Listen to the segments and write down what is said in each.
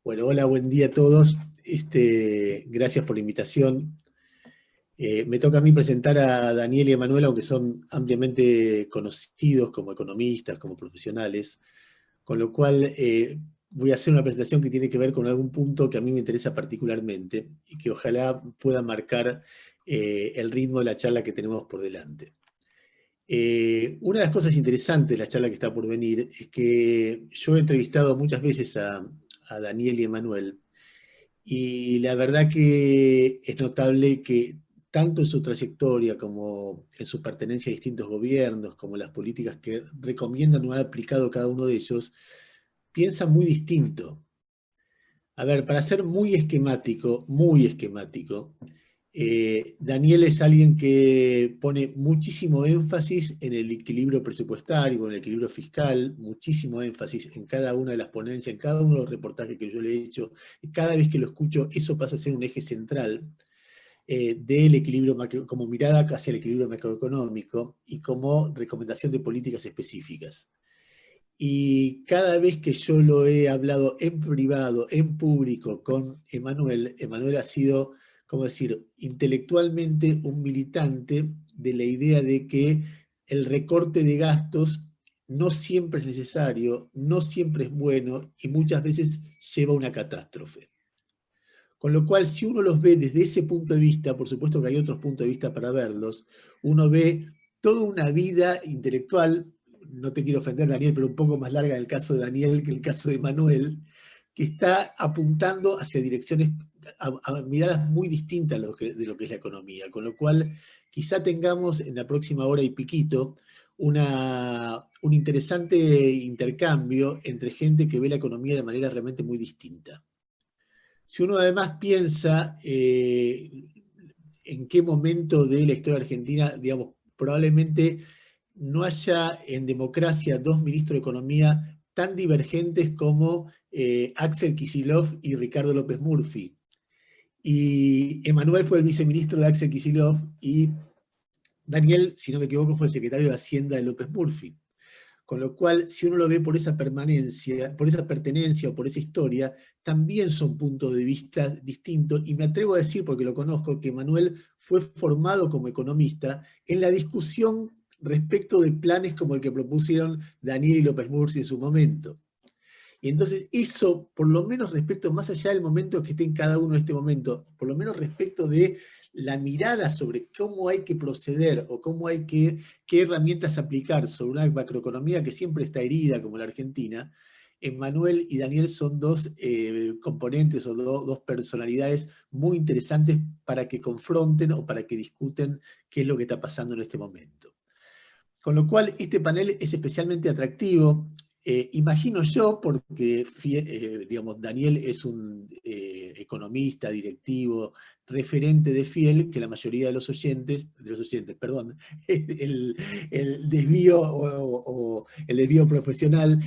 Bueno, hola, buen día a todos. Gracias por la invitación. Me toca a mí presentar a Daniel y a Manuel, aunque son ampliamente conocidos como economistas, como profesionales, con lo cual voy a hacer una presentación que tiene que ver con algún punto que a mí me interesa particularmente y que ojalá pueda marcar el ritmo de la charla que tenemos por delante. Una de las cosas interesantes de la charla que está por venir es que yo he entrevistado muchas veces a Daniel y a Manuel. Y la verdad que es notable que tanto en su trayectoria como en su pertenencia a distintos gobiernos, como las políticas que recomiendan o ha aplicado cada uno de ellos, piensan muy distinto. A ver, para ser muy esquemático, Daniel es alguien que pone muchísimo énfasis en el equilibrio presupuestario, en el equilibrio fiscal, muchísimo énfasis en cada una de las ponencias, en cada uno de los reportajes que yo le he hecho. Y cada vez que lo escucho, eso pasa a ser un eje central del equilibrio, como mirada hacia el equilibrio macroeconómico y como recomendación de políticas específicas. Y cada vez que yo lo he hablado en privado, en público con Emanuel, Emanuel ha sido, como decir, intelectualmente un militante de la idea de que el recorte de gastos no siempre es necesario, no siempre es bueno y muchas veces lleva a una catástrofe. Con lo cual, si uno los ve desde ese punto de vista, por supuesto que hay otros puntos de vista para verlos, uno ve toda una vida intelectual, no te quiero ofender, Daniel, pero un poco más larga en el caso de Daniel que el caso de Manuel, que está apuntando hacia direcciones, a miradas muy distintas de lo que es la economía. Con lo cual, quizá tengamos en la próxima hora y piquito un interesante intercambio entre gente que ve la economía de manera realmente muy distinta. Si uno además piensa en qué momento de la historia argentina, digamos, probablemente no haya en democracia dos ministros de Economía tan divergentes como Axel Kicillof y Ricardo López Murphy. Y Emanuel fue el viceministro de Axel Kicillof y Daniel, si no me equivoco, fue el secretario de Hacienda de López Murphy. Con lo cual, si uno lo ve por esa permanencia, por esa pertenencia o por esa historia, también son puntos de vista distintos. Y me atrevo a decir, porque lo conozco, que Manuel fue formado como economista en la discusión respecto de planes como el que propusieron Daniel y López Murphy en su momento. Y entonces eso, por lo menos respecto, más allá del momento que esté en cada uno de este momento, por lo menos respecto de la mirada sobre cómo hay que proceder o qué herramientas aplicar sobre una macroeconomía que siempre está herida, como la Argentina, Manuel y Daniel son dos componentes o dos personalidades muy interesantes para que confronten o para que discuten qué es lo que está pasando en este momento. Con lo cual, este panel es especialmente atractivo. Imagino yo, porque digamos, Daniel es un economista, directivo, referente de Fiel, que la mayoría perdón, el desvío o el desvío profesional,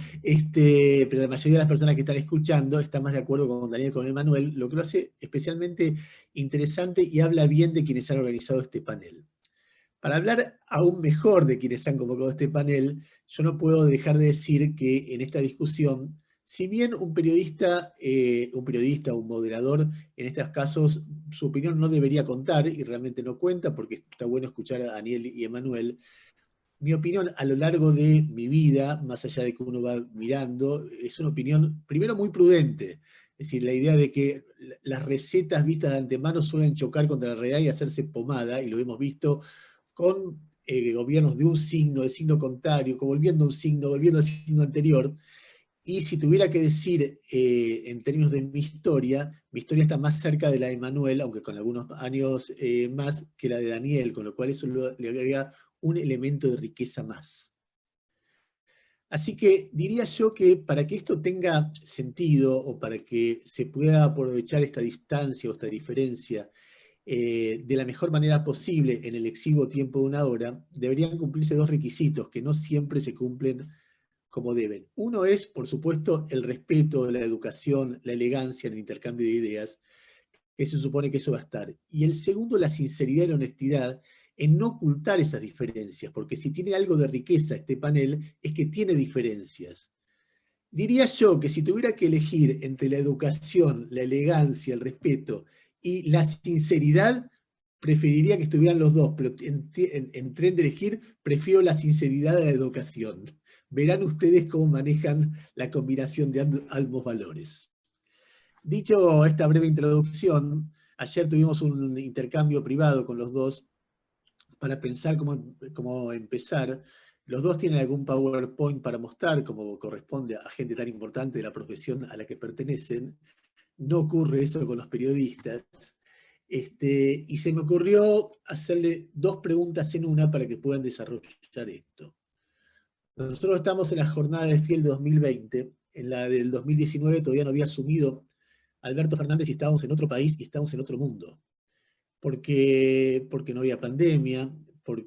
pero la mayoría de las personas que están escuchando están más de acuerdo con Daniel, con Emanuel, lo que lo hace especialmente interesante y habla bien de quienes han organizado este panel. Para hablar aún mejor de quienes han convocado este panel, yo no puedo dejar de decir que en esta discusión, si bien un periodista, un moderador, en estos casos, su opinión no debería contar, y realmente no cuenta, porque está bueno escuchar a Daniel y a Emanuel, mi opinión a lo largo de mi vida, más allá de que uno va mirando, es una opinión, primero, muy prudente. Es decir, la idea de que las recetas vistas de antemano suelen chocar contra la realidad y hacerse pomada, y lo hemos visto con gobiernos de signo contrario, volviendo al signo anterior. Y si tuviera que decir en términos de mi historia está más cerca de la de Manuel, aunque con algunos años más que la de Daniel, con lo cual eso le agrega un elemento de riqueza más. Así que diría yo que para que esto tenga sentido o para que se pueda aprovechar esta distancia o esta diferencia de la mejor manera posible en el exiguo tiempo de una hora, deberían cumplirse dos requisitos que no siempre se cumplen como deben. Uno es, por supuesto, el respeto, la educación, la elegancia en el intercambio de ideas, que se supone que eso va a estar. Y el segundo, la sinceridad y la honestidad en no ocultar esas diferencias, porque si tiene algo de riqueza este panel, es que tiene diferencias. Diría yo que si tuviera que elegir entre la educación, la elegancia, el respeto y la sinceridad, preferiría que estuvieran los dos, pero en tren de elegir, prefiero la sinceridad a la educación. Verán ustedes cómo manejan la combinación de ambos valores. Dicho esta breve introducción, ayer tuvimos un intercambio privado con los dos para pensar cómo empezar. Los dos tienen algún PowerPoint para mostrar, como corresponde a gente tan importante de la profesión a la que pertenecen. No ocurre eso con los periodistas. Y se me ocurrió hacerle dos preguntas en una para que puedan desarrollar esto. Nosotros estamos en la jornada de Fiel 2020, en la del 2019 todavía no había asumido Alberto Fernández y estábamos en otro país y estábamos en otro mundo. Porque no había pandemia,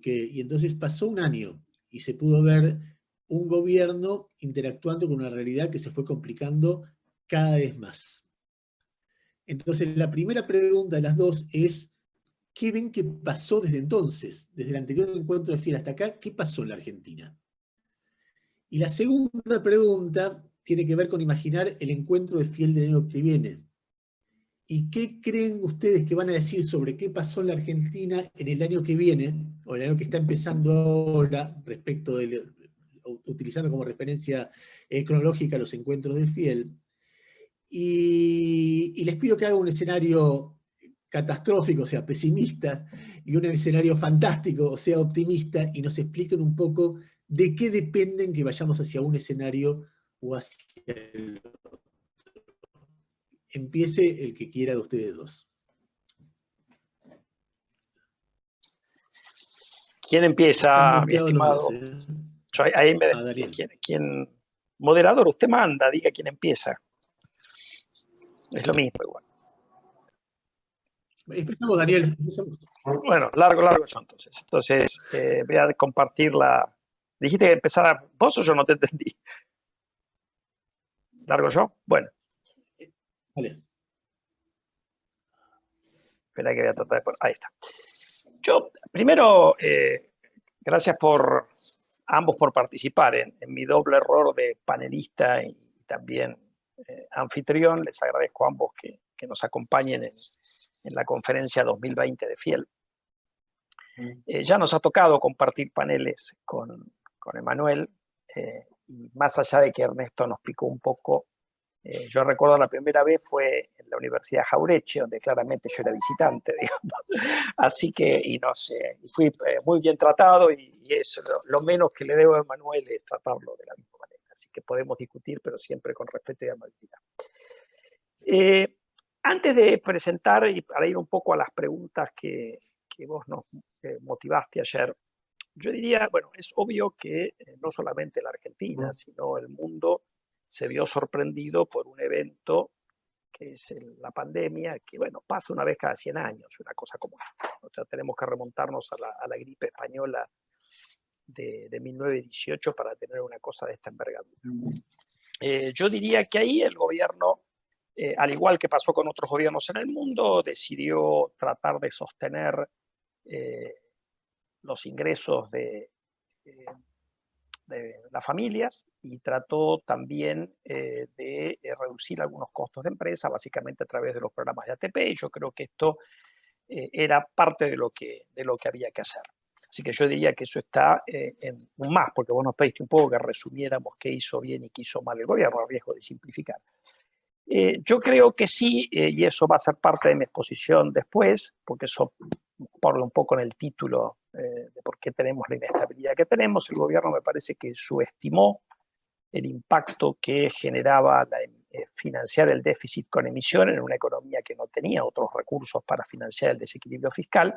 y entonces pasó un año y se pudo ver un gobierno interactuando con una realidad que se fue complicando cada vez más. Entonces, la primera pregunta de las dos es, ¿qué ven que pasó desde entonces? Desde el anterior encuentro de Fiel hasta acá, ¿qué pasó en la Argentina? Y la segunda pregunta tiene que ver con imaginar el encuentro de Fiel del año que viene. ¿Y qué creen ustedes que van a decir sobre qué pasó en la Argentina en el año que viene, o el año que está empezando ahora, utilizando como referencia cronológica los encuentros de Fiel? Y les pido que hagan un escenario catastrófico, o sea, pesimista, y un escenario fantástico, o sea, optimista, y nos expliquen un poco de qué dependen que vayamos hacia un escenario o hacia el otro. Empiece el que quiera de ustedes dos. ¿Quién Están empieza, mi muteados los dos, estimado? ¿eh? Yo ahí me, Daniel. moderador, usted manda, diga quién empieza. Es lo mismo igual. Empezamos, Daniel. Empezamos. Bueno, largo yo entonces. Entonces, voy a compartir la... Dijiste que empezara vos o yo no te entendí. ¿Largo yo? Bueno. Vale. Espera que voy a tratar de... Ahí está. Yo, primero, gracias por ambos por participar en mi doble error de panelista y también anfitrión. Les agradezco a ambos que nos acompañen en la conferencia 2020 de Fiel. Ya nos ha tocado compartir paneles con Emanuel, y más allá de que Ernesto nos picó un poco, yo recuerdo la primera vez fue en la Universidad Jauretche, donde claramente yo era visitante, digamos. Así que, y no sé, fui muy bien tratado y eso, lo menos que le debo a Emanuel es tratarlo de la misma manera. Así que podemos discutir, pero siempre con respeto y amabilidad. Antes de presentar y para ir un poco a las preguntas que vos nos motivaste ayer, yo diría, bueno, es obvio que no solamente la Argentina, sino el mundo se vio sorprendido por un evento que es la pandemia, que bueno, pasa una vez cada 100 años, una cosa como esta. O sea, tenemos que remontarnos a la gripe española de 1918 para tener una cosa de esta envergadura. Yo diría que ahí el gobierno, al igual que pasó con otros gobiernos en el mundo, decidió tratar de sostener los ingresos de las familias y trató también de reducir algunos costos de empresa, básicamente a través de los programas de ATP, y yo creo que esto era parte de lo que había que hacer. Así que yo diría que eso está en un más, porque vos nos pediste un poco que resumiéramos qué hizo bien y qué hizo mal el gobierno, a riesgo de simplificar. Yo creo que sí, y eso va a ser parte de mi exposición después, porque eso pone un poco en el título de por qué tenemos la inestabilidad que tenemos. El gobierno me parece que subestimó el impacto que generaba financiar el déficit con emisión en una economía que no tenía otros recursos para financiar el desequilibrio fiscal.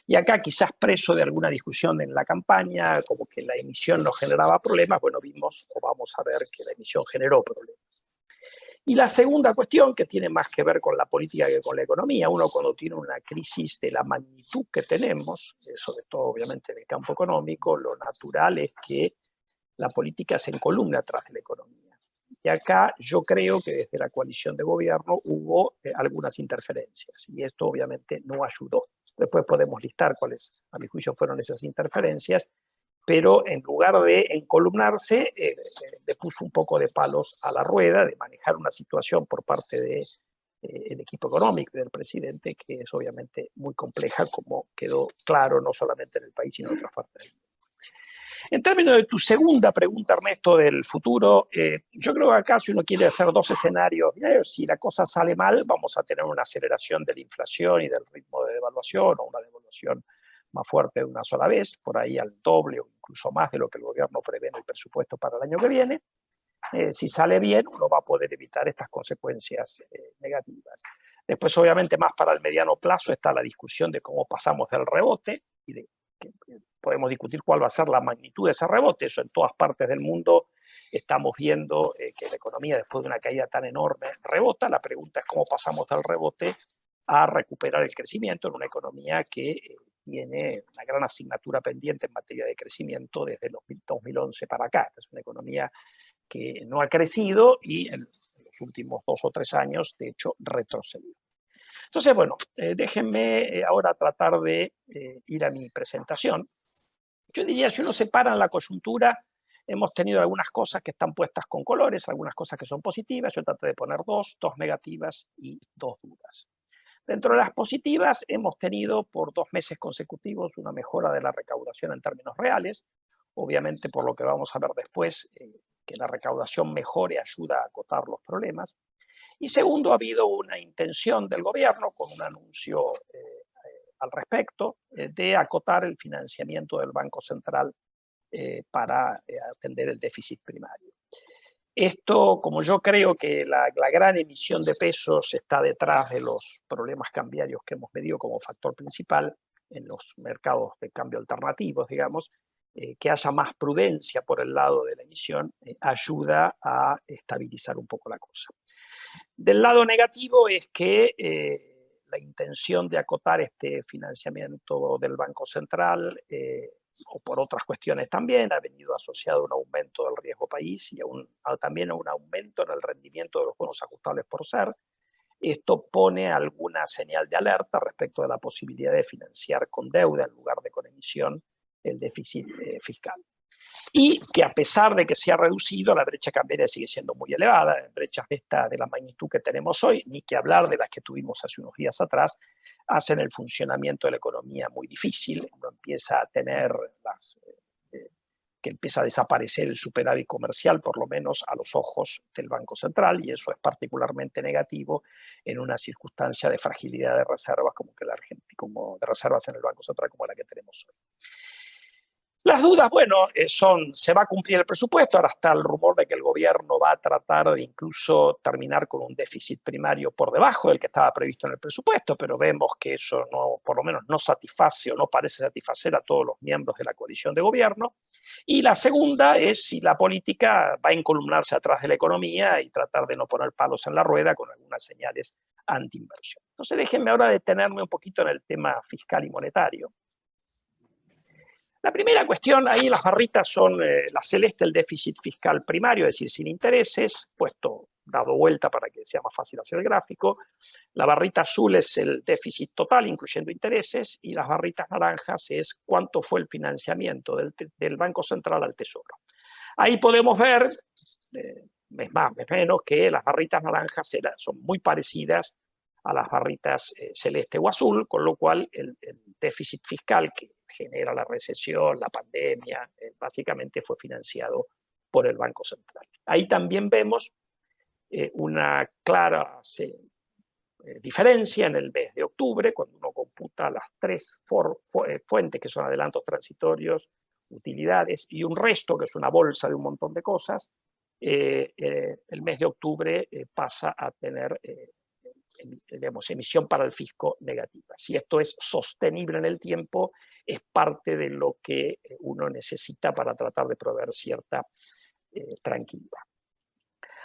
Y acá, quizás preso de alguna discusión en la campaña, como que la emisión no generaba problemas, bueno, vimos o vamos a ver que la emisión generó problemas. Y la segunda cuestión, que tiene más que ver con la política que con la economía, uno cuando tiene una crisis de la magnitud que tenemos, sobre todo obviamente en el campo económico, lo natural es que la política se encolumna atrás de la economía. Y acá yo creo que desde la coalición de gobierno hubo algunas interferencias, y esto obviamente no ayudó. Después podemos listar cuáles, a mi juicio, fueron esas interferencias, pero en lugar de encolumnarse, le puso un poco de palos a la rueda, de manejar una situación por parte de el equipo económico del presidente, que es obviamente muy compleja, como quedó claro no solamente en el país, sino en otras partes del mundo. En términos de tu segunda pregunta, Ernesto, del futuro, yo creo que acá si uno quiere hacer dos escenarios, si la cosa sale mal, vamos a tener una aceleración de la inflación y del ritmo de devaluación, o una devaluación más fuerte de una sola vez, por ahí al doble o incluso más de lo que el gobierno prevé en el presupuesto para el año que viene. Si sale bien, uno va a poder evitar estas consecuencias negativas. Después, obviamente, más para el mediano plazo está la discusión de cómo pasamos del rebote y de que podemos discutir cuál va a ser la magnitud de ese rebote. Eso en todas partes del mundo estamos viendo que la economía, después de una caída tan enorme, rebota. La pregunta es cómo pasamos del rebote a recuperar el crecimiento en una economía que tiene una gran asignatura pendiente en materia de crecimiento desde los 2011 para acá. Esta es una economía que no ha crecido y en los últimos 2 o 3 años, de hecho, retrocedió. Entonces, bueno, déjenme ahora tratar de ir a mi presentación. Yo diría, si uno separa la coyuntura, hemos tenido algunas cosas que están puestas con colores, algunas cosas que son positivas. Yo traté de poner dos negativas y 2 dudas. Dentro de las positivas, hemos tenido por 2 meses consecutivos una mejora de la recaudación en términos reales. Obviamente, por lo que vamos a ver después, que la recaudación mejore ayuda a acotar los problemas. Y segundo, ha habido una intención del gobierno, con un anuncio al respecto, de acotar el financiamiento del Banco Central para atender el déficit primario. Esto, como yo creo que la gran emisión de pesos está detrás de los problemas cambiarios que hemos medido como factor principal en los mercados de cambio alternativos, digamos, que haya más prudencia por el lado de la emisión ayuda a estabilizar un poco la cosa. Del lado negativo es que la intención de acotar este financiamiento del Banco Central o por otras cuestiones también, ha venido asociado a un aumento del riesgo país y también a un aumento en el rendimiento de los bonos ajustables por ser. Esto pone alguna señal de alerta respecto de la posibilidad de financiar con deuda en lugar de con emisión el déficit fiscal. Y que a pesar de que se ha reducido, la brecha cambiaria sigue siendo muy elevada, brechas de la magnitud que tenemos hoy, ni que hablar de las que tuvimos hace unos días atrás, hacen el funcionamiento de la economía muy difícil. Uno empieza a tener que empieza a desaparecer el superávit comercial, por lo menos a los ojos del Banco Central, y eso es particularmente negativo en una circunstancia de fragilidad de reservas como de reservas en el Banco Central como la que tenemos hoy. Las dudas, bueno, se va a cumplir el presupuesto. Ahora está el rumor de que el gobierno va a tratar de incluso terminar con un déficit primario por debajo del que estaba previsto en el presupuesto, pero vemos que eso no, por lo menos no satisface o no parece satisfacer a todos los miembros de la coalición de gobierno. Y la segunda es si la política va a encolumnarse atrás de la economía y tratar de no poner palos en la rueda con algunas señales anti-inversión. Entonces déjenme ahora detenerme un poquito en el tema fiscal y monetario. La primera cuestión, ahí las barritas son la celeste, el déficit fiscal primario, es decir, sin intereses, dado vuelta para que sea más fácil hacer el gráfico. La barrita azul es el déficit total, incluyendo intereses, y las barritas naranjas es cuánto fue el financiamiento del Banco Central al Tesoro. Ahí podemos ver, es más, es menos, que las barritas naranjas son muy parecidas a las barritas celeste o azul, con lo cual el déficit fiscal que genera la recesión, la pandemia, básicamente fue financiado por el Banco Central. Ahí también vemos una clara diferencia en el mes de octubre, cuando uno computa las 3 fuentes que son adelantos transitorios, utilidades y un resto que es una bolsa de un montón de cosas. El mes de octubre pasa a tener emisión para el fisco negativa. Si esto es sostenible en el tiempo, es parte de lo que uno necesita para tratar de proveer cierta tranquilidad.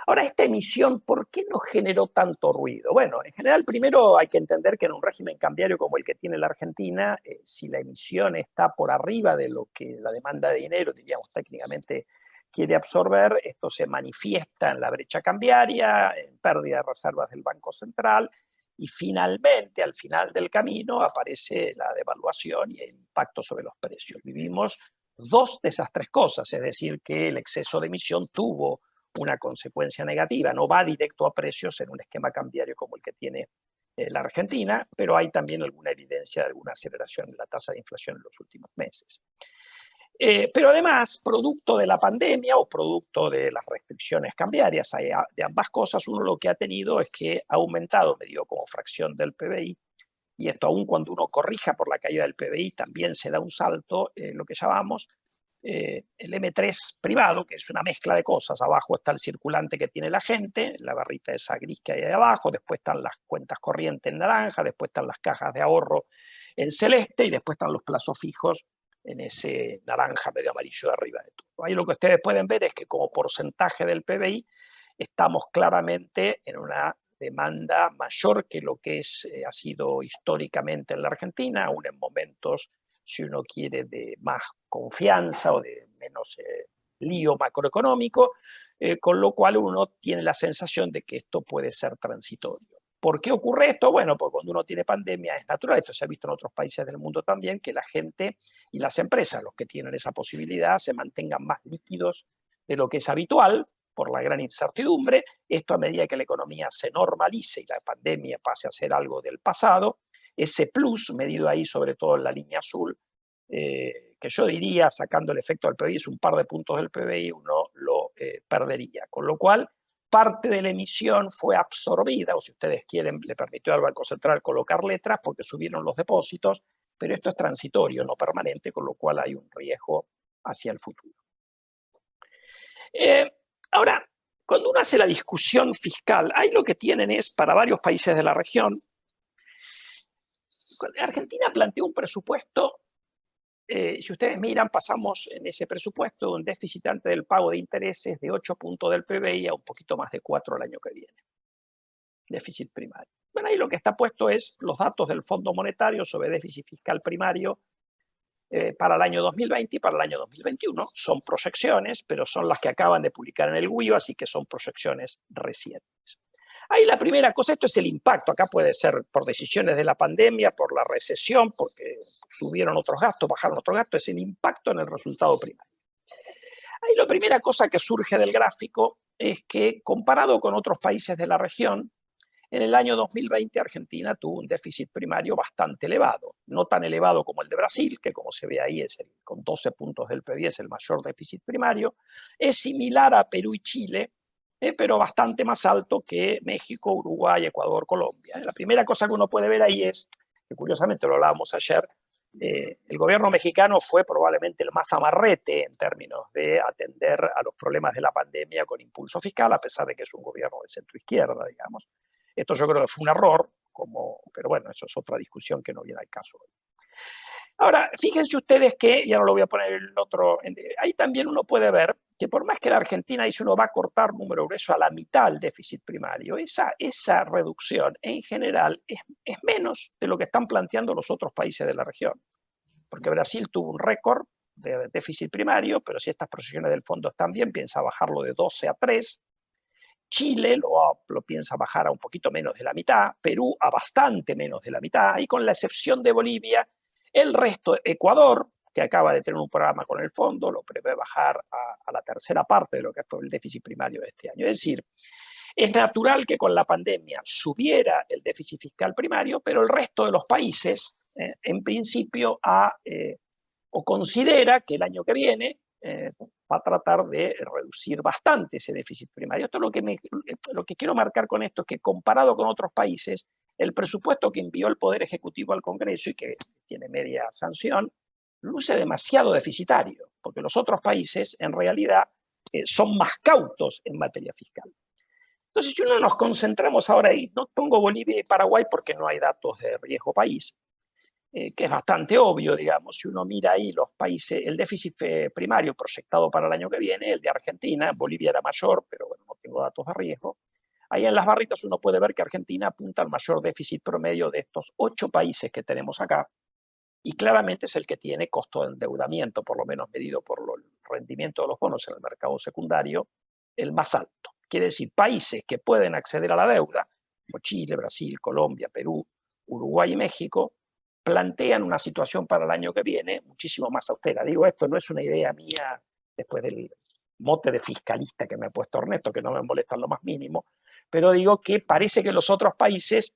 Ahora, esta emisión, ¿por qué no generó tanto ruido? Bueno, en general, primero hay que entender que en un régimen cambiario como el que tiene la Argentina, si la emisión está por arriba de lo que la demanda de dinero, diríamos técnicamente, quiere absorber, esto se manifiesta en la brecha cambiaria, en pérdida de reservas del Banco Central, y finalmente, al final del camino, aparece la devaluación y el impacto sobre los precios. Vivimos 2 de esas 3 cosas, es decir, que el exceso de emisión tuvo una consecuencia negativa, no va directo a precios en un esquema cambiario como el que tiene la Argentina, pero hay también alguna evidencia de alguna aceleración de la tasa de inflación en los últimos meses. Pero además, producto de la pandemia o producto de las restricciones cambiarias, de ambas cosas, uno lo que ha tenido es que ha aumentado, medio como fracción del PBI, y esto aún cuando uno corrija por la caída del PBI, también se da un salto, lo que llamamos el M3 privado, que es una mezcla de cosas. Abajo está el circulante que tiene la gente, la barrita esa gris que hay ahí abajo, después están las cuentas corrientes en naranja, después están las cajas de ahorro en celeste y después están los plazos fijos en ese naranja medio amarillo de arriba de todo. Ahí lo que ustedes pueden ver es que como porcentaje del PBI estamos claramente en una demanda mayor que lo que ha sido históricamente en la Argentina, aún en momentos, si uno quiere, de más confianza o de menos lío macroeconómico, con lo cual uno tiene la sensación de que esto puede ser transitorio. ¿Por qué ocurre esto? Bueno, pues cuando uno tiene pandemia es natural, esto se ha visto en otros países del mundo también, que la gente y las empresas, los que tienen esa posibilidad, se mantengan más líquidos de lo que es habitual por la gran incertidumbre. Esto a medida que la economía se normalice y la pandemia pase a ser algo del pasado, ese plus medido ahí sobre todo en la línea azul, que yo diría, sacando el efecto del PBI, es un par de puntos del PBI, uno lo perdería. Con lo cual, parte de la emisión fue absorbida, o si ustedes quieren, le permitió al Banco Central colocar letras porque subieron los depósitos, pero esto es transitorio, no permanente, con lo cual hay un riesgo hacia el futuro. Ahora, cuando uno hace la discusión fiscal, ahí lo que tienen es, para varios países de la región, Argentina planteó un presupuesto, si ustedes miran, pasamos en ese presupuesto un déficit antes del pago de intereses de 8 puntos del PBI a un poquito más de 4 el año que viene. Déficit primario. Bueno, ahí lo que está puesto es los datos del Fondo Monetario sobre déficit fiscal primario para el año 2020 y para el año 2021. Son proyecciones, pero son las que acaban de publicar en el WIO, así que son proyecciones recientes. Ahí la primera cosa, esto es el impacto. Acá puede ser por decisiones de la pandemia, por la recesión, porque subieron otros gastos, bajaron otros gastos, es el impacto en el resultado primario. Ahí la primera cosa que surge del gráfico es que, comparado con otros países de la región, en el año 2020 Argentina tuvo un déficit primario bastante elevado, no tan elevado como el de Brasil, que como se ve ahí con 12 puntos del PBI es el mayor déficit primario, es similar a Perú y Chile, pero bastante más alto que México, Uruguay, Ecuador, Colombia. La primera cosa que uno puede ver ahí es, que curiosamente lo hablábamos ayer, el gobierno mexicano fue probablemente el más amarrete en términos de atender a los problemas de la pandemia con impulso fiscal, a pesar de que es un gobierno de centro-izquierda, digamos. Esto yo creo que fue un error, pero bueno, eso es otra discusión que no viene al caso hoy. Ahora, fíjense ustedes que, ya no lo voy a poner el otro, ahí también uno puede ver que por más que la Argentina dice uno va a cortar número grueso a la mitad del déficit primario, esa reducción en general es menos de lo que están planteando los otros países de la región. Porque Brasil tuvo un récord de déficit primario, pero si estas proyecciones del fondo están bien, piensa bajarlo de 12 a 3. Chile lo piensa bajar a un poquito menos de la mitad, Perú a bastante menos de la mitad, y con la excepción de Bolivia, el resto, Ecuador, que acaba de tener un programa con el fondo, lo prevé bajar a la tercera parte de lo que fue el déficit primario de este año. Es decir, es natural que con la pandemia subiera el déficit fiscal primario, pero el resto de los países, en principio, o considera que el año que viene va a tratar de reducir bastante ese déficit primario. Esto lo que quiero marcar con esto es que comparado con otros países, el presupuesto que envió el Poder Ejecutivo al Congreso y que tiene media sanción, luce demasiado deficitario, porque los otros países en realidad son más cautos en materia fiscal. Entonces, si uno nos concentramos ahora ahí, no pongo Bolivia y Paraguay porque no hay datos de riesgo país, que es bastante obvio, digamos, si uno mira ahí los países, el déficit primario proyectado para el año que viene, el de Argentina, Bolivia era mayor, pero bueno, no tengo datos de riesgo. Ahí en las barritas uno puede ver que Argentina apunta al mayor déficit promedio de estos 8 países que tenemos acá, y claramente es el que tiene costo de endeudamiento, por lo menos medido por el rendimiento de los bonos en el mercado secundario, el más alto. Quiere decir, países que pueden acceder a la deuda, como Chile, Brasil, Colombia, Perú, Uruguay y México, plantean una situación para el año que viene muchísimo más austera. Digo, esto no es una idea mía después del mote de fiscalista que me ha puesto Ernesto, que no me molesta en lo más mínimo, pero digo que parece que los otros países,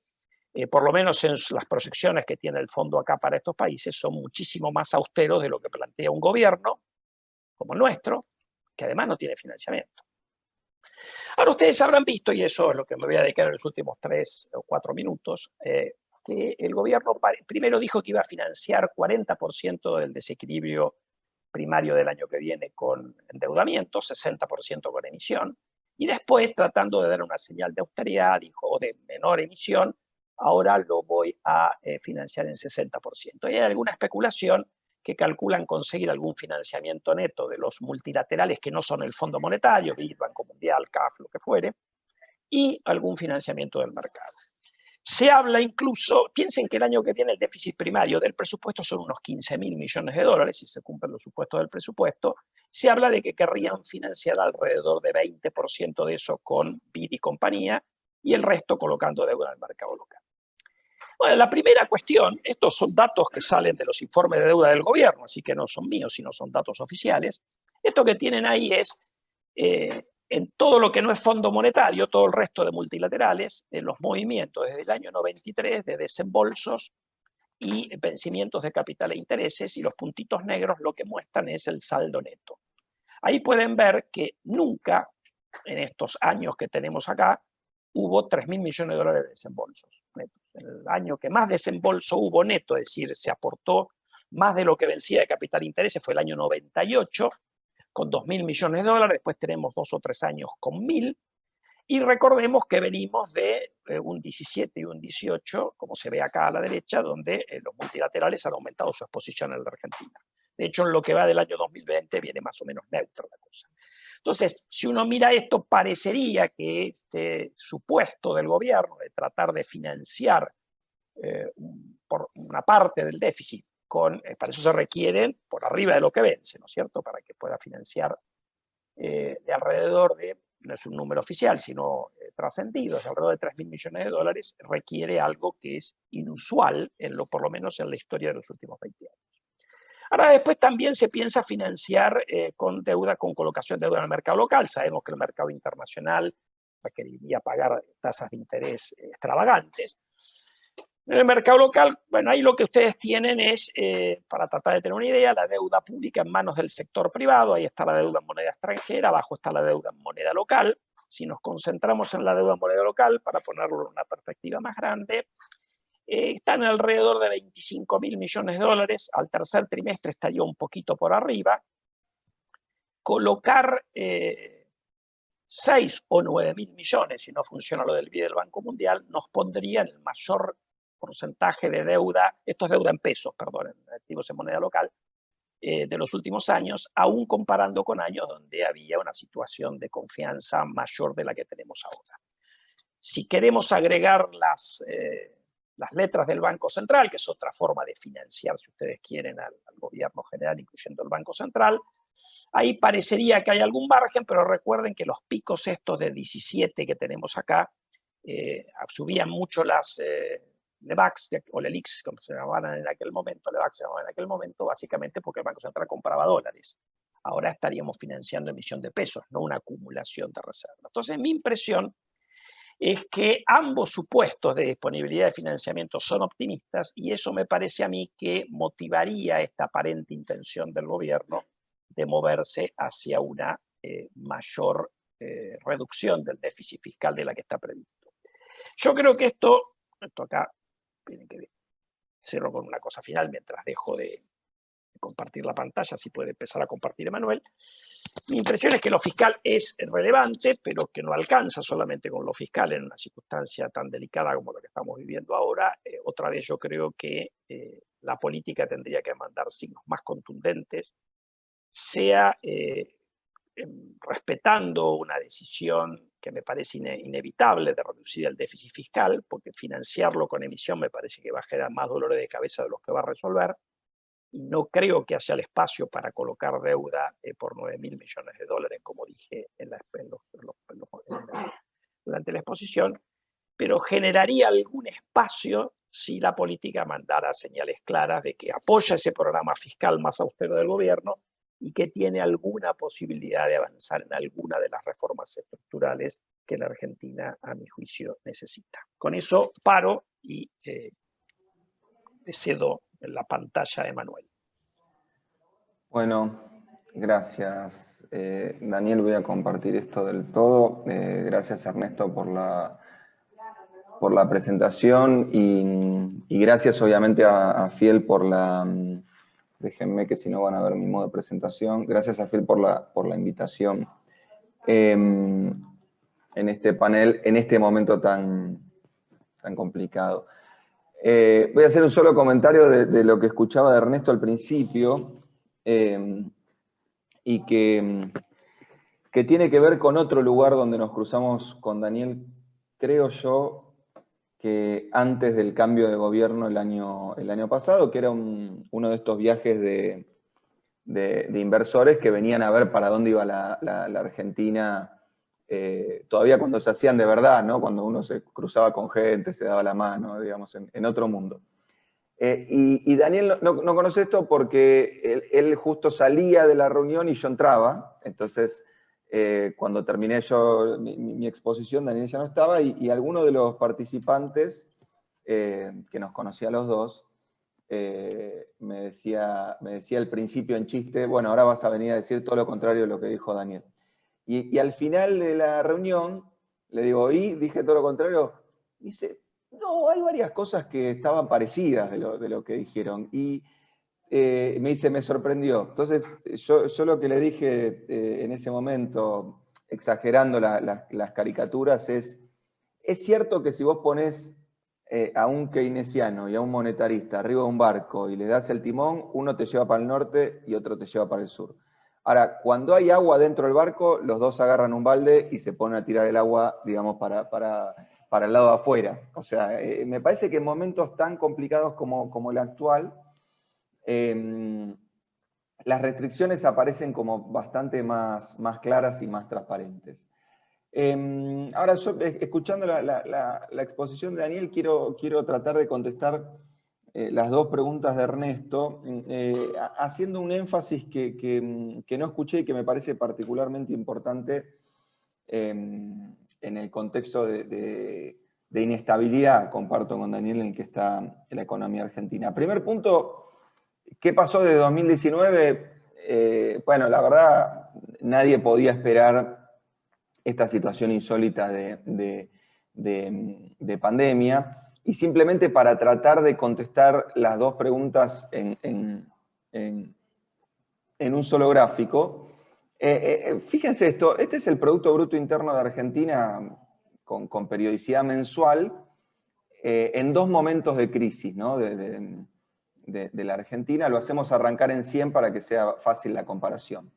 por lo menos en las proyecciones que tiene el fondo acá para estos países, son muchísimo más austeros de lo que plantea un gobierno como el nuestro, que además no tiene financiamiento. Ahora ustedes habrán visto, y eso es lo que me voy a dedicar en los últimos 3 o 4 minutos, que el gobierno primero dijo que iba a financiar 40% del desequilibrio primario del año que viene con endeudamiento, 60% con emisión, y después, tratando de dar una señal de austeridad, dijo, o de menor emisión, ahora lo voy a financiar en 60%. Y hay alguna especulación que calculan conseguir algún financiamiento neto de los multilaterales que no son el Fondo Monetario, BID, Banco Mundial, CAF, lo que fuere, y algún financiamiento del mercado. Se habla incluso, piensen que el año que viene el déficit primario del presupuesto son unos 15.000 millones de dólares, si se cumplen los supuestos del presupuesto. Se habla de que querrían financiar alrededor de 20% de eso con BID y compañía, y el resto colocando deuda en el mercado local. Bueno, la primera cuestión, estos son datos que salen de los informes de deuda del gobierno, así que no son míos, sino son datos oficiales. Esto que tienen ahí es, en todo lo que no es fondo monetario, todo el resto de multilaterales, en los movimientos desde el año 93 de desembolsos y vencimientos de capital e intereses, y los puntitos negros lo que muestran es el saldo neto. Ahí pueden ver que nunca, en estos años que tenemos acá, hubo 3.000 millones de dólares de desembolsos netos. En el año que más desembolso hubo neto, es decir, se aportó más de lo que vencía de capital e intereses, fue el año 98, con 2.000 millones de dólares. Después tenemos 2 o 3 años con 1.000. Y recordemos que venimos de un 17 y un 18, como se ve acá a la derecha, donde los multilaterales han aumentado su exposición en la Argentina. De hecho, en lo que va del año 2020 viene más o menos neutra la cosa. Entonces, si uno mira esto, parecería que este supuesto del gobierno de tratar de financiar por una parte del déficit, para eso se requieren por arriba de lo que vence, ¿no es cierto?, para que pueda financiar de alrededor de, no es un número oficial, sino trascendido, de alrededor de 3.000 millones de dólares, requiere algo que es inusual, por lo menos en la historia de los últimos 20 años. Ahora después también se piensa financiar con deuda, con colocación de deuda en el mercado local. Sabemos que el mercado internacional requeriría pagar tasas de interés extravagantes. En el mercado local, bueno, ahí lo que ustedes tienen es, para tratar de tener una idea, la deuda pública en manos del sector privado. Ahí está la deuda en moneda extranjera, abajo está la deuda en moneda local. Si nos concentramos en la deuda en moneda local, para ponerlo en una perspectiva más grande, están alrededor de 25.000 millones de dólares. Al tercer trimestre estaría un poquito por arriba. Colocar 6 o 9.000 millones, si no funciona lo del BID del Banco Mundial, nos pondría en el mayor porcentaje de deuda, esto es deuda en pesos, perdón, en activos en moneda local, de los últimos años, aún comparando con años donde había una situación de confianza mayor de la que tenemos ahora. Si queremos agregar las letras del Banco Central, que es otra forma de financiar, si ustedes quieren, al gobierno general, incluyendo el Banco Central, ahí parecería que hay algún margen, pero recuerden que los picos estos de 17 que tenemos acá subían mucho las LEVAX o LELIX, como se llamaban en aquel momento, LEVAX se llamaban en aquel momento, básicamente porque el Banco Central compraba dólares. Ahora estaríamos financiando emisión de pesos, no una acumulación de reservas. Entonces, mi impresión es que ambos supuestos de disponibilidad de financiamiento son optimistas, y eso me parece a mí que motivaría esta aparente intención del gobierno de moverse hacia una mayor reducción del déficit fiscal de la que está previsto. Yo creo que esto acá, tienen que cierro con una cosa final mientras dejo de compartir la pantalla, así puede empezar a compartir Emanuel. Mi impresión es que lo fiscal es relevante, pero que no alcanza solamente con lo fiscal en una circunstancia tan delicada como la que estamos viviendo ahora. Otra vez yo creo que la política tendría que mandar signos más contundentes, sea respetando una decisión que me parece inevitable de reducir el déficit fiscal, porque financiarlo con emisión me parece que va a generar más dolores de cabeza de los que va a resolver, y no creo que haya el espacio para colocar deuda por 9.000 millones de dólares, como dije durante la exposición, pero generaría algún espacio si la política mandara señales claras de que apoya ese programa fiscal más austero del gobierno y que tiene alguna posibilidad de avanzar en alguna de las reformas estructurales que la Argentina, a mi juicio, necesita. Con eso paro y le cedo la pantalla a Emanuel. Bueno, gracias, Daniel. Voy a compartir esto del todo. Gracias, Ernesto, por la presentación y gracias, obviamente, a Fiel por la... Déjenme que si no van a ver mi modo de presentación. Gracias a Fiel por la invitación en este panel, en este momento tan complicado. Voy a hacer un solo comentario de lo que escuchaba de Ernesto al principio y que tiene que ver con otro lugar donde nos cruzamos con Daniel, creo yo, que antes del cambio de gobierno el año pasado, que era uno de estos viajes de inversores que venían a ver para dónde iba la Argentina, todavía cuando se hacían de verdad, ¿no? Cuando uno se cruzaba con gente, se daba la mano, digamos, en otro mundo. Y Daniel no conoce esto porque él justo salía de la reunión y yo entraba, entonces cuando terminé yo mi exposición, Daniel ya no estaba, y alguno de los participantes, que nos conocía a los dos, me decía al principio en chiste, bueno, ahora vas a venir a decir todo lo contrario de lo que dijo Daniel. Y al final de la reunión, le digo, ¿y dije todo lo contrario? Dice, no, hay varias cosas que estaban parecidas de lo que dijeron. Y me dice, me sorprendió. Entonces, yo lo que le dije en ese momento, exagerando las caricaturas, es cierto que si vos ponés a un keynesiano y a un monetarista arriba de un barco y le das el timón, uno te lleva para el norte y otro te lleva para el sur. Ahora, cuando hay agua dentro del barco, los dos agarran un balde y se ponen a tirar el agua, digamos, para el lado de afuera. O sea, me parece que en momentos tan complicados como el actual, las restricciones aparecen como bastante más claras y más transparentes. Ahora, yo, escuchando la exposición de Daniel, quiero tratar de contestar las dos preguntas de Ernesto, haciendo un énfasis que no escuché y que me parece particularmente importante en el contexto de inestabilidad, comparto con Daniel, en el que está la economía argentina. Primer punto, ¿qué pasó de 2019? Bueno, la verdad, nadie podía esperar esta situación insólita de pandemia, y simplemente para tratar de contestar las dos preguntas en un solo gráfico, fíjense esto, este es el Producto Bruto Interno de Argentina con periodicidad mensual, en dos momentos de crisis, ¿no? de la Argentina. Lo hacemos arrancar en 100 para que sea fácil la comparación.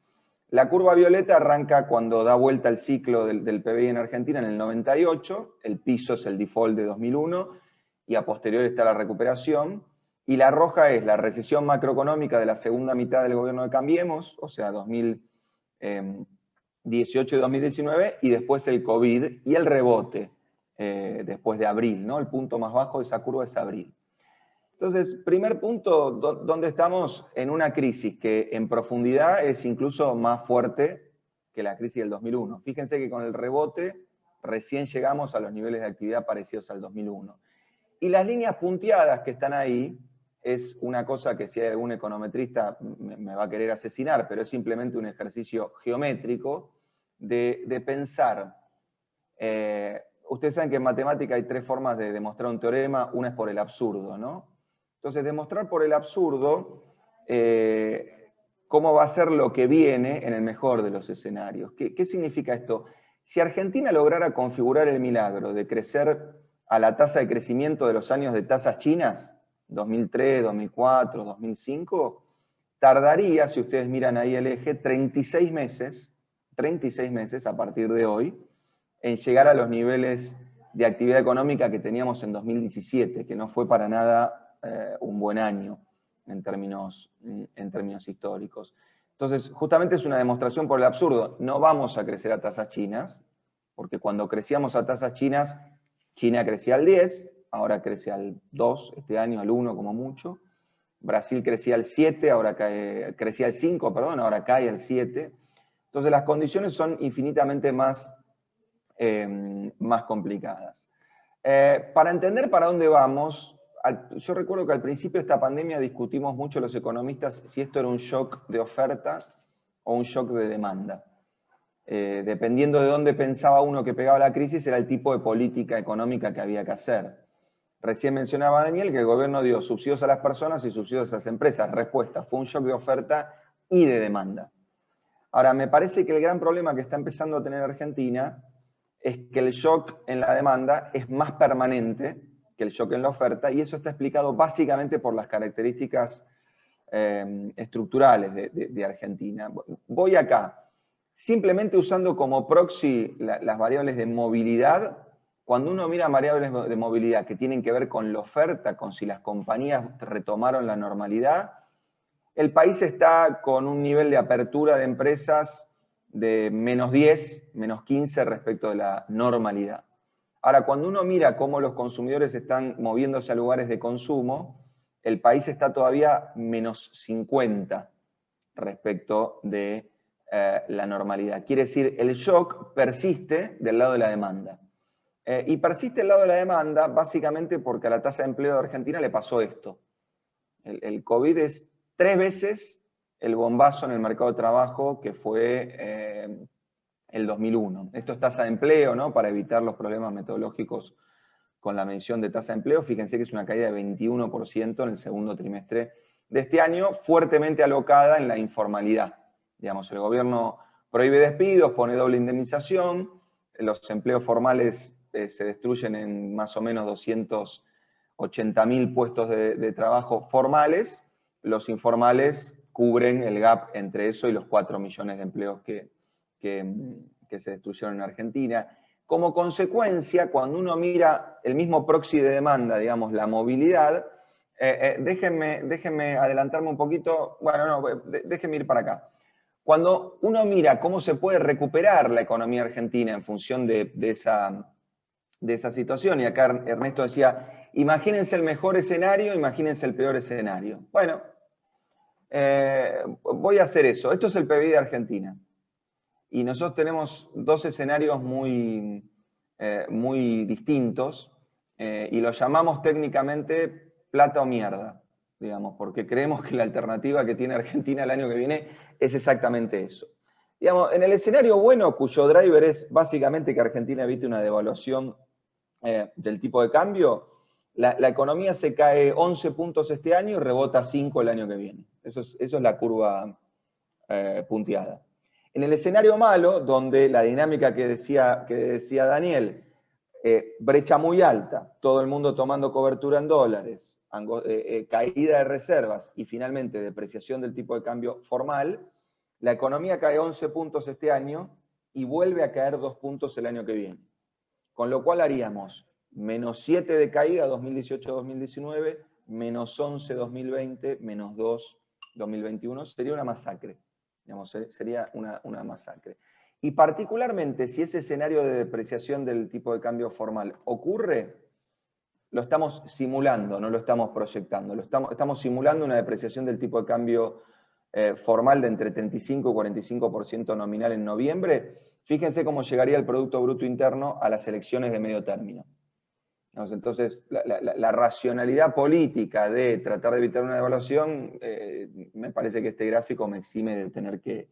La curva violeta arranca cuando da vuelta el ciclo del PBI en Argentina en el 98, el piso es el default de 2001, y a posteriori está la recuperación, y la roja es la recesión macroeconómica de la segunda mitad del gobierno de Cambiemos, o sea, 2018 y 2019, y después el COVID y el rebote después de abril, ¿no? El punto más bajo de esa curva es abril. Entonces, primer punto, ¿dónde estamos? En una crisis que en profundidad es incluso más fuerte que la crisis del 2001. Fíjense que con el rebote recién llegamos a los niveles de actividad parecidos al 2001. Y las líneas punteadas que están ahí es una cosa que si hay algún econometrista me va a querer asesinar, pero es simplemente un ejercicio geométrico de pensar. Ustedes saben que en matemática hay tres formas de demostrar un teorema, una es por el absurdo, ¿no? Entonces, demostrar por el absurdo cómo va a ser lo que viene en el mejor de los escenarios. ¿Qué significa esto? Si Argentina lograra configurar el milagro de crecer a la tasa de crecimiento de los años de tasas chinas, 2003, 2004, 2005, tardaría, si ustedes miran ahí el eje, 36 meses a partir de hoy, en llegar a los niveles de actividad económica que teníamos en 2017, que no fue para nada un buen año en términos históricos. Entonces, justamente es una demostración por el absurdo. No vamos a crecer a tasas chinas, porque cuando crecíamos a tasas chinas, China crecía al 10, ahora crece al 2 este año, al 1 como mucho. Brasil crecía al 7, crecía al 5, perdón, ahora cae al 7. Entonces las condiciones son infinitamente más complicadas. Para entender para dónde vamos, yo recuerdo que al principio de esta pandemia discutimos mucho los economistas si esto era un shock de oferta o un shock de demanda. Dependiendo de dónde pensaba uno que pegaba la crisis, era el tipo de política económica que había que hacer. Recién mencionaba Daniel que el gobierno dio subsidios a las personas y subsidios a las empresas. Respuesta, fue un shock de oferta y de demanda. Ahora, me parece que el gran problema que está empezando a tener Argentina es que el shock en la demanda es más permanente que el shock en la oferta, y eso está explicado básicamente por las características estructurales de Argentina. Voy acá, simplemente usando como proxy las variables de movilidad. Cuando uno mira variables de movilidad que tienen que ver con la oferta, con si las compañías retomaron la normalidad, el país está con un nivel de apertura de empresas de -10, -15 respecto de la normalidad. Ahora, cuando uno mira cómo los consumidores están moviéndose a lugares de consumo, el país está todavía -50 respecto de la normalidad. Quiere decir, el shock persiste del lado de la demanda. Y persiste del lado de la demanda básicamente porque a la tasa de empleo de Argentina le pasó esto. El COVID es 3 veces el bombazo en el mercado de trabajo que fue el 2001. Esto es tasa de empleo, ¿no? Para evitar los problemas metodológicos con la medición de tasa de empleo. Fíjense que es una caída de 21% en el segundo trimestre de este año, fuertemente alocada en la informalidad. Digamos, el gobierno prohíbe despidos, pone doble indemnización, los empleos formales se destruyen en más o menos 280.000 puestos de trabajo formales, los informales cubren el gap entre eso y los 4 millones de empleos que se destruyeron en Argentina. Como consecuencia, cuando uno mira el mismo proxy de demanda, digamos, la movilidad, déjenme adelantarme un poquito, bueno, no, déjenme ir para acá. Cuando uno mira cómo se puede recuperar la economía argentina en función de esa situación, y acá Ernesto decía, imagínense el mejor escenario, imagínense el peor escenario. Bueno, voy a hacer eso. Esto es el PBI de Argentina. Y nosotros tenemos 2 escenarios muy distintos, y los llamamos técnicamente plata o mierda, digamos, porque creemos que la alternativa que tiene Argentina el año que viene es exactamente eso. Digamos, en el escenario bueno, cuyo driver es básicamente que Argentina evite una devaluación del tipo de cambio, la economía se cae 11 puntos este año y rebota 5 el año que viene. Eso es la curva punteada. En el escenario malo, donde la dinámica que decía Daniel, brecha muy alta, todo el mundo tomando cobertura en dólares, caída de reservas y finalmente depreciación del tipo de cambio formal, la economía cae 11 puntos este año y vuelve a caer 2 puntos el año que viene. Con lo cual haríamos -7 de caída 2018-2019, -11 2020, -2 2021. Sería una masacre. Digamos, sería una masacre. Y particularmente si ese escenario de depreciación del tipo de cambio formal ocurre, lo estamos simulando, no lo estamos proyectando. Estamos simulando una depreciación del tipo de cambio formal de entre 35 y 45% nominal en noviembre. Fíjense cómo llegaría el Producto Bruto Interno a las elecciones de medio término. Entonces, la racionalidad política de tratar de evitar una devaluación, me parece que este gráfico me exime de tener que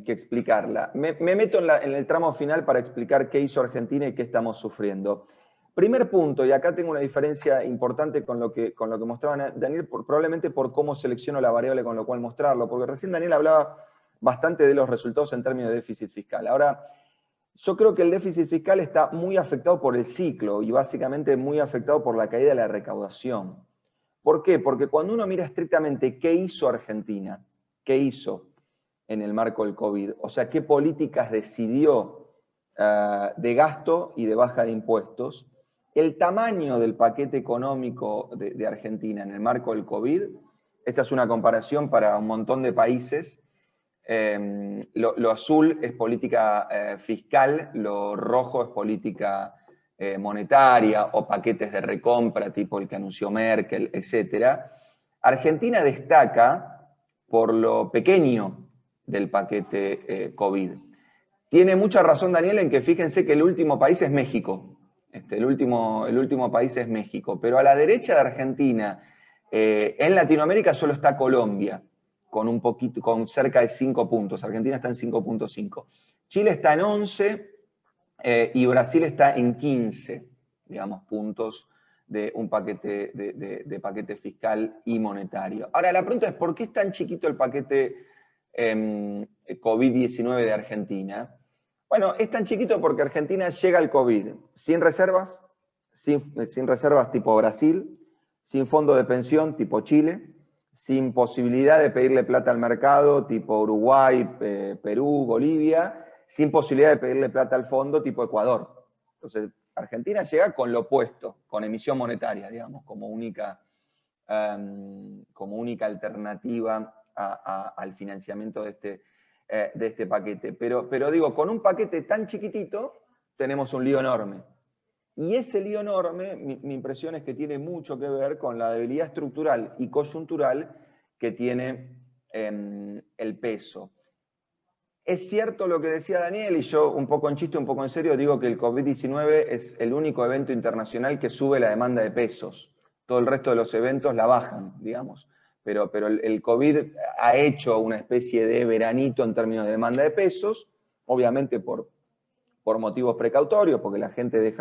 explicarla. Me meto en el tramo final para explicar qué hizo Argentina y qué estamos sufriendo. Primer punto, y acá tengo una diferencia importante con lo que mostraba Daniel, probablemente por cómo selecciono la variable con lo cual mostrarlo, porque recién Daniel hablaba bastante de los resultados en términos de déficit fiscal. Ahora, yo creo que el déficit fiscal está muy afectado por el ciclo y básicamente muy afectado por la caída de la recaudación. ¿Por qué? Porque cuando uno mira estrictamente qué hizo Argentina, qué hizo en el marco del COVID, o sea, qué políticas decidió de gasto y de baja de impuestos, el tamaño del paquete económico de Argentina en el marco del COVID, esta es una comparación para un montón de países. Lo azul es política fiscal, lo rojo es política monetaria o paquetes de recompra tipo el que anunció Merkel, etc., Argentina destaca por lo pequeño del paquete COVID. Tiene mucha razón Daniel en que fíjense que el último país es México. El último país es México. Pero a la derecha de Argentina, en Latinoamérica solo está Colombia, con cerca de 5 puntos. Argentina está en 5.5. Chile está en 11 y Brasil está en 15, digamos, puntos de un paquete, de paquete fiscal y monetario. Ahora, la pregunta es, ¿por qué es tan chiquito el paquete COVID-19 de Argentina? Bueno, es tan chiquito porque Argentina llega al COVID sin reservas, sin reservas tipo Brasil, sin fondo de pensión tipo Chile, sin posibilidad de pedirle plata al mercado tipo Uruguay, Perú, Bolivia, sin posibilidad de pedirle plata al fondo tipo Ecuador. Entonces, Argentina llega con lo opuesto, con emisión monetaria, digamos, como única alternativa al financiamiento de este paquete. Pero digo, con un paquete tan chiquitito tenemos un lío enorme. Y ese lío enorme, mi impresión es que tiene mucho que ver con la debilidad estructural y coyuntural que tiene el peso. Es cierto lo que decía Daniel, y yo un poco en chiste, un poco en serio, digo que el COVID-19 es el único evento internacional que sube la demanda de pesos. Todo el resto de los eventos la bajan, digamos. Pero el COVID ha hecho una especie de veranito en términos de demanda de pesos, obviamente por motivos precautorios, porque la gente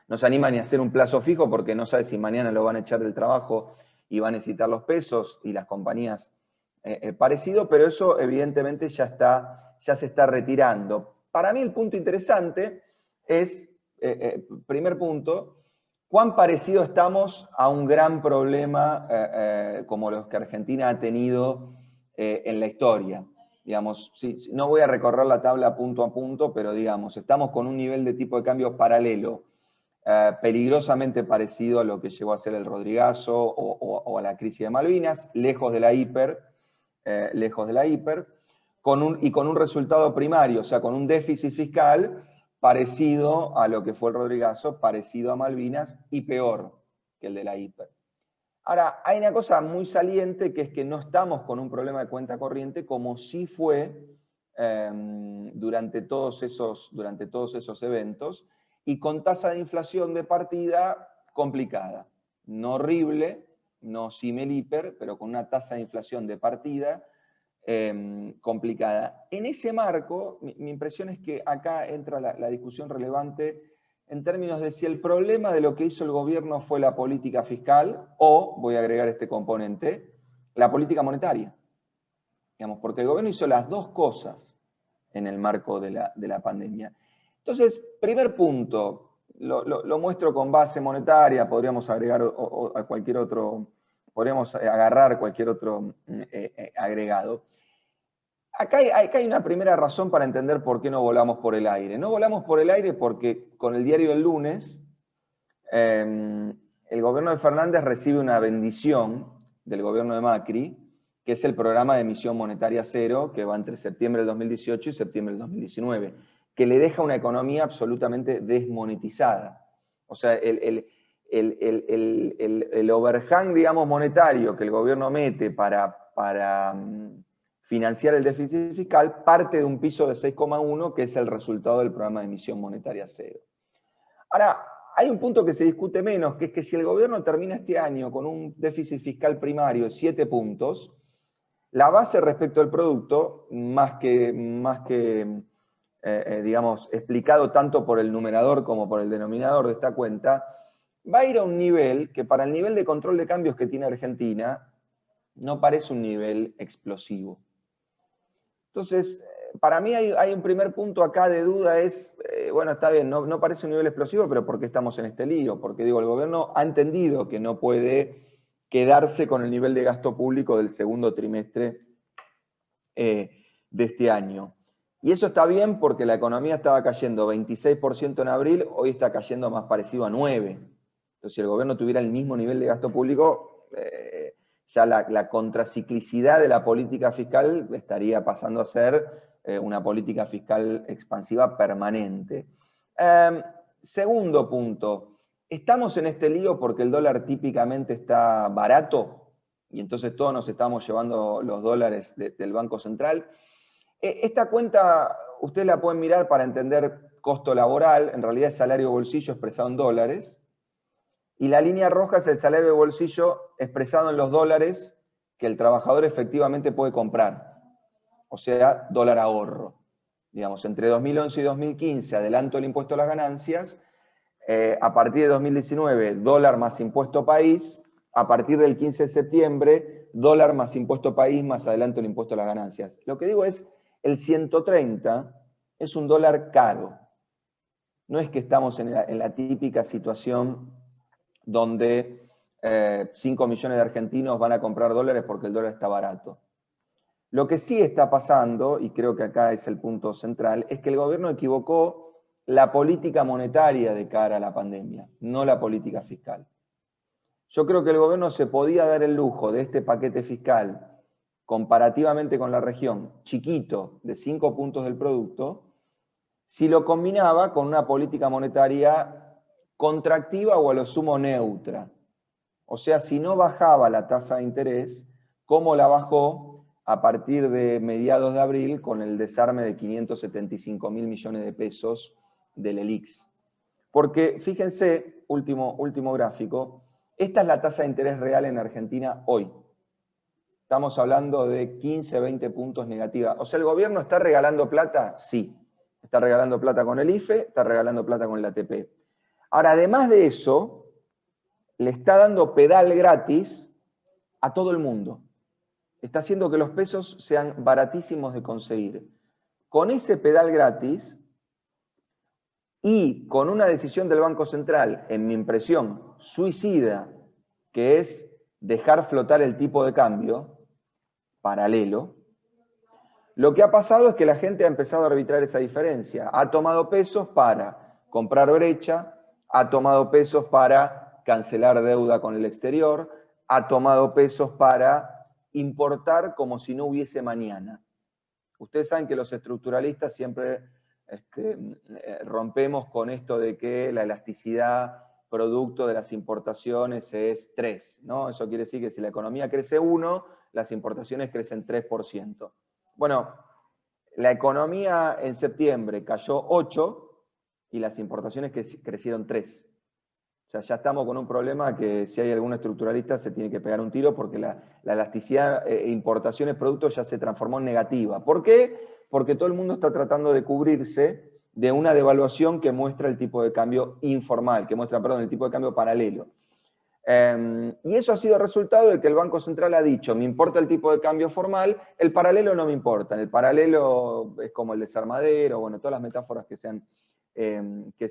no se anima ni a hacer un plazo fijo porque no sabe si mañana lo van a echar del trabajo y va a necesitar los pesos, y las compañías parecido, pero eso evidentemente ya se está retirando. Para mí el punto interesante es, primer punto, cuán parecido estamos a un gran problema como los que Argentina ha tenido en la historia. Digamos, no voy a recorrer la tabla punto a punto, pero digamos, estamos con un nivel de tipo de cambio paralelo, peligrosamente parecido a lo que llegó a ser el Rodrigazo o a la crisis de Malvinas, lejos de la hiper, con un resultado primario, o sea, con un déficit fiscal parecido a lo que fue el Rodrigazo, parecido a Malvinas y peor que el de la hiper. Ahora, hay una cosa muy saliente, que es que no estamos con un problema de cuenta corriente como sí fue durante todos esos eventos, y con tasa de inflación de partida complicada. No horrible, no símil hiper, pero con una tasa de inflación de partida complicada. En ese marco, mi impresión es que acá entra la discusión relevante en términos de si el problema de lo que hizo el gobierno fue la política fiscal o, voy a agregar este componente, la política monetaria. Digamos, porque el gobierno hizo las dos cosas en el marco de la pandemia. Entonces, primer punto, lo muestro con base monetaria, podríamos agregar a cualquier otro, podríamos agarrar cualquier otro agregado. Acá hay una primera razón para entender por qué no volamos por el aire. No volamos por el aire porque con el diario del lunes, el gobierno de Fernández recibe una bendición del gobierno de Macri, que es el programa de emisión monetaria cero, que va entre septiembre del 2018 y septiembre del 2019, que le deja una economía absolutamente desmonetizada. O sea, el overhang, digamos, monetario que el gobierno mete para financiar el déficit fiscal parte de un piso de 6,1, que es el resultado del programa de emisión monetaria cero. Ahora, hay un punto que se discute menos, que es que si el gobierno termina este año con un déficit fiscal primario de 7 puntos, la base respecto al producto, más que digamos, explicado tanto por el numerador como por el denominador de esta cuenta, va a ir a un nivel que para el nivel de control de cambios que tiene Argentina, no parece un nivel explosivo. Entonces, para mí hay un primer punto acá de duda, es, bueno, está bien, no parece un nivel explosivo, pero ¿por qué estamos en este lío? Porque digo, el gobierno ha entendido que no puede quedarse con el nivel de gasto público del segundo trimestre de este año. Y eso está bien porque la economía estaba cayendo 26% en abril, hoy está cayendo más parecido a 9%. Entonces, si el gobierno tuviera el mismo nivel de gasto público, ya la contraciclicidad de la política fiscal estaría pasando a ser una política fiscal expansiva permanente. Segundo punto, ¿estamos en este lío porque el dólar típicamente está barato? Y entonces todos nos estamos llevando los dólares del Banco Central. Esta cuenta ustedes la pueden mirar para entender costo laboral, en realidad es salario bolsillo expresado en dólares, y la línea roja es el salario de bolsillo expresado en los dólares que el trabajador efectivamente puede comprar, o sea, dólar ahorro. Digamos, entre 2011 y 2015, adelanto el impuesto a las ganancias, a partir de 2019, dólar más impuesto país, a partir del 15 de septiembre, dólar más impuesto país más adelanto el impuesto a las ganancias. Lo que digo es, el 130 es un dólar caro. No es que estamos en la típica situación donde 5 millones de argentinos van a comprar dólares porque el dólar está barato. Lo que sí está pasando, y creo que acá es el punto central, es que el gobierno equivocó la política monetaria de cara a la pandemia, no la política fiscal. Yo creo que el gobierno se podía dar el lujo de este paquete fiscal comparativamente con la región, chiquito, de 5 puntos del producto, si lo combinaba con una política monetaria contractiva o a lo sumo neutra. O sea, si no bajaba la tasa de interés, ¿cómo la bajó a partir de mediados de abril con el desarme de 575.000 millones de pesos del ELIX? Porque fíjense, último gráfico, esta es la tasa de interés real en Argentina hoy. Estamos hablando de 15, 20 puntos negativa. O sea, ¿el gobierno está regalando plata? Sí. Está regalando plata con el IFE, está regalando plata con el ATP. Ahora, además de eso, le está dando pedal gratis a todo el mundo. Está haciendo que los pesos sean baratísimos de conseguir. Con ese pedal gratis y con una decisión del Banco Central, en mi impresión, suicida, que es dejar flotar el tipo de cambio paralelo, lo que ha pasado es que la gente ha empezado a arbitrar esa diferencia. Ha tomado pesos para comprar brecha, ha tomado pesos para cancelar deuda con el exterior, ha tomado pesos para importar como si no hubiese mañana. Ustedes saben que los estructuralistas siempre rompemos con esto de que la elasticidad producto de las importaciones es 3, ¿no? Eso quiere decir que si la economía crece 1, las importaciones crecen 3%. Bueno, la economía en septiembre cayó 8 y las importaciones crecieron 3. O sea, ya estamos con un problema que si hay algún estructuralista se tiene que pegar un tiro porque la elasticidad importaciones-productos ya se transformó en negativa. ¿Por qué? Porque todo el mundo está tratando de cubrirse de una devaluación que muestra el tipo de cambio informal, que muestra, perdón, el tipo de cambio paralelo. Y eso ha sido resultado de que el Banco Central ha dicho, me importa el tipo de cambio formal, el paralelo no me importa. El paralelo es como el desarmadero, bueno, todas las metáforas que se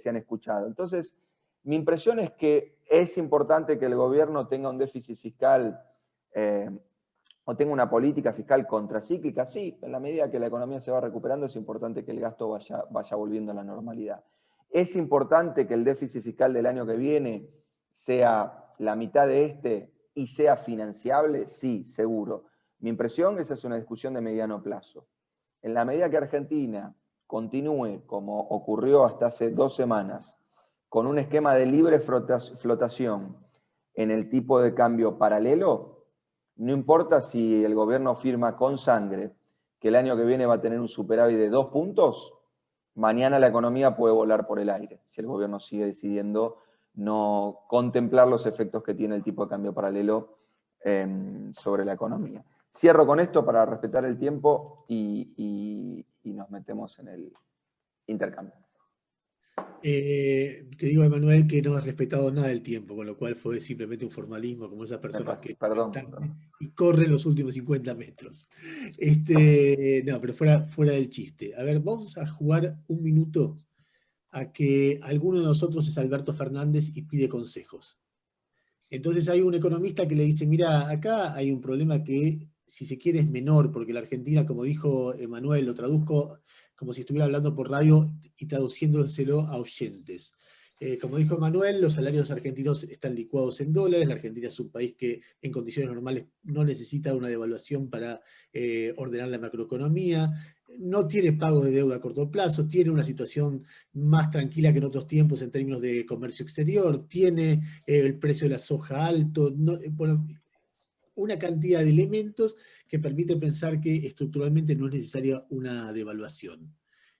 han escuchado. Entonces, mi impresión es que es importante que el gobierno tenga un déficit fiscal o tenga una política fiscal contracíclica. Sí, en la medida que la economía se va recuperando es importante que el gasto vaya volviendo a la normalidad. Es importante que el déficit fiscal del año que viene sea la mitad de este y sea financiable, sí, seguro. Mi impresión es que esa es una discusión de mediano plazo. En la medida que Argentina continúe, como ocurrió hasta hace 2 semanas, con un esquema de libre flotación en el tipo de cambio paralelo, no importa si el gobierno firma con sangre que el año que viene va a tener un superávit de 2 puntos, mañana la economía puede volar por el aire, si el gobierno sigue decidiendo no contemplar los efectos que tiene el tipo de cambio paralelo sobre la economía. Cierro con esto para respetar el tiempo y nos metemos en el intercambio. Te digo, Emanuel, que no has respetado nada del tiempo, con lo cual fue simplemente un formalismo, como esas personas que Perdón. y corren los últimos 50 metros. No, pero fuera del chiste. A ver, vamos a jugar un minuto a que alguno de nosotros es Alberto Fernández y pide consejos. Entonces hay un economista que le dice, mira, acá hay un problema que, si se quiere, es menor, porque la Argentina, como dijo Emanuel, lo traduzco como si estuviera hablando por radio y traduciéndoselo a oyentes. Como dijo Emanuel, los salarios argentinos están licuados en dólares, la Argentina es un país que en condiciones normales no necesita una devaluación para ordenar la macroeconomía, no tiene pago de deuda a corto plazo, tiene una situación más tranquila que en otros tiempos en términos de comercio exterior, tiene el precio de la soja alto, bueno, una cantidad de elementos que permiten pensar que estructuralmente no es necesaria una devaluación.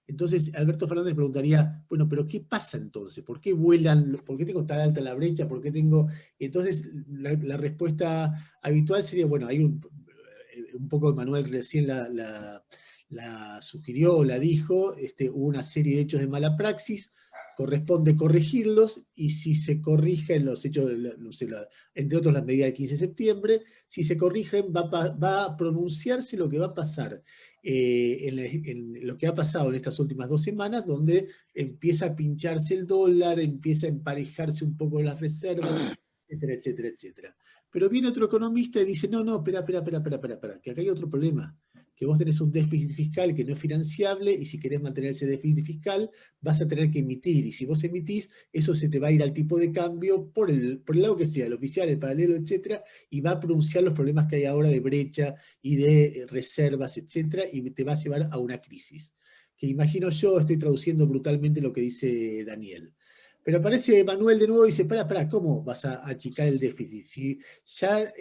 Entonces, Alberto Fernández preguntaría, bueno, pero ¿qué pasa entonces? ¿Por qué vuelan? ¿Por qué tengo tan alta la brecha? ¿Por qué tengo...? Entonces, la respuesta habitual sería, bueno, hay un poco Manuel recién la sugirió o la dijo, hubo una serie de hechos de mala praxis, corresponde corregirlos, y si se corrigen los hechos, no sé, entre otros la medida del 15 de septiembre, si se corrigen va a pronunciarse lo que va a pasar en lo que ha pasado en estas últimas 2 semanas, donde empieza a pincharse el dólar, empieza a emparejarse un poco las reservas, etcétera, etcétera, etcétera. Pero viene otro economista y dice, no, espera, que acá hay otro problema, que vos tenés un déficit fiscal que no es financiable, y si querés mantener ese déficit fiscal, vas a tener que emitir, y si vos emitís, eso se te va a ir al tipo de cambio por el lado que sea, el oficial, el paralelo, etcétera, y va a pronunciar los problemas que hay ahora de brecha y de reservas, etcétera, y te va a llevar a una crisis. Que imagino yo, estoy traduciendo brutalmente lo que dice Daniel. Pero aparece Manuel de nuevo y dice, pará, ¿cómo vas a achicar el déficit? Si ya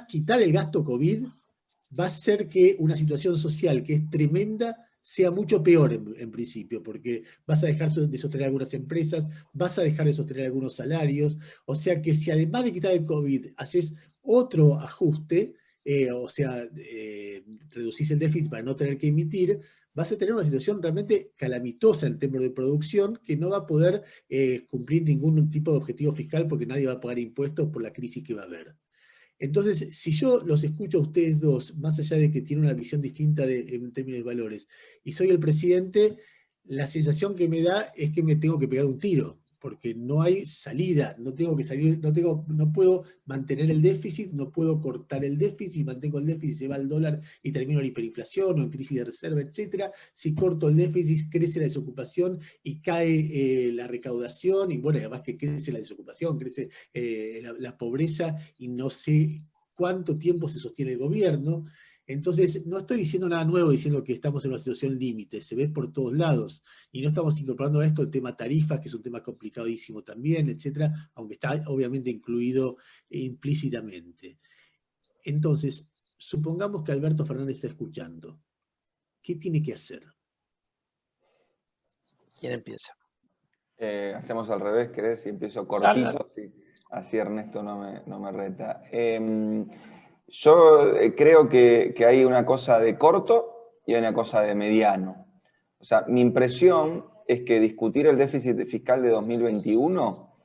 quitar el gasto COVID va a hacer que una situación social que es tremenda sea mucho peor en principio, porque vas a dejar de sostener algunas empresas, vas a dejar de sostener algunos salarios, o sea que si además de quitar el COVID haces otro ajuste, o sea, reducís el déficit para no tener que emitir, vas a tener una situación realmente calamitosa en términos de producción, que no va a poder cumplir ningún tipo de objetivo fiscal, porque nadie va a pagar impuestos por la crisis que va a haber. Entonces, si yo los escucho a ustedes dos, más allá de que tienen una visión distinta en términos de valores, y soy el presidente, la sensación que me da es que me tengo que pegar un tiro, porque no hay salida, no tengo que salir, no puedo mantener el déficit, no puedo cortar el déficit, mantengo el déficit, se va el dólar y termino en hiperinflación o en crisis de reserva, etc. Si corto el déficit, crece la desocupación y cae la recaudación, y bueno, además que crece la desocupación, crece la pobreza, y no sé cuánto tiempo se sostiene el gobierno. Entonces, no estoy diciendo nada nuevo diciendo que estamos en una situación límite, se ve por todos lados, y no estamos incorporando a esto el tema tarifas, que es un tema complicadísimo también, etcétera, aunque está obviamente incluido implícitamente. Entonces, supongamos que Alberto Fernández está escuchando. ¿Qué tiene que hacer? ¿Quién empieza? Hacemos al revés, ¿querés? Y empiezo Dale, cortito, así Ernesto no me reta. Yo creo que hay una cosa de corto y hay una cosa de mediano. O sea, mi impresión es que discutir el déficit fiscal de 2021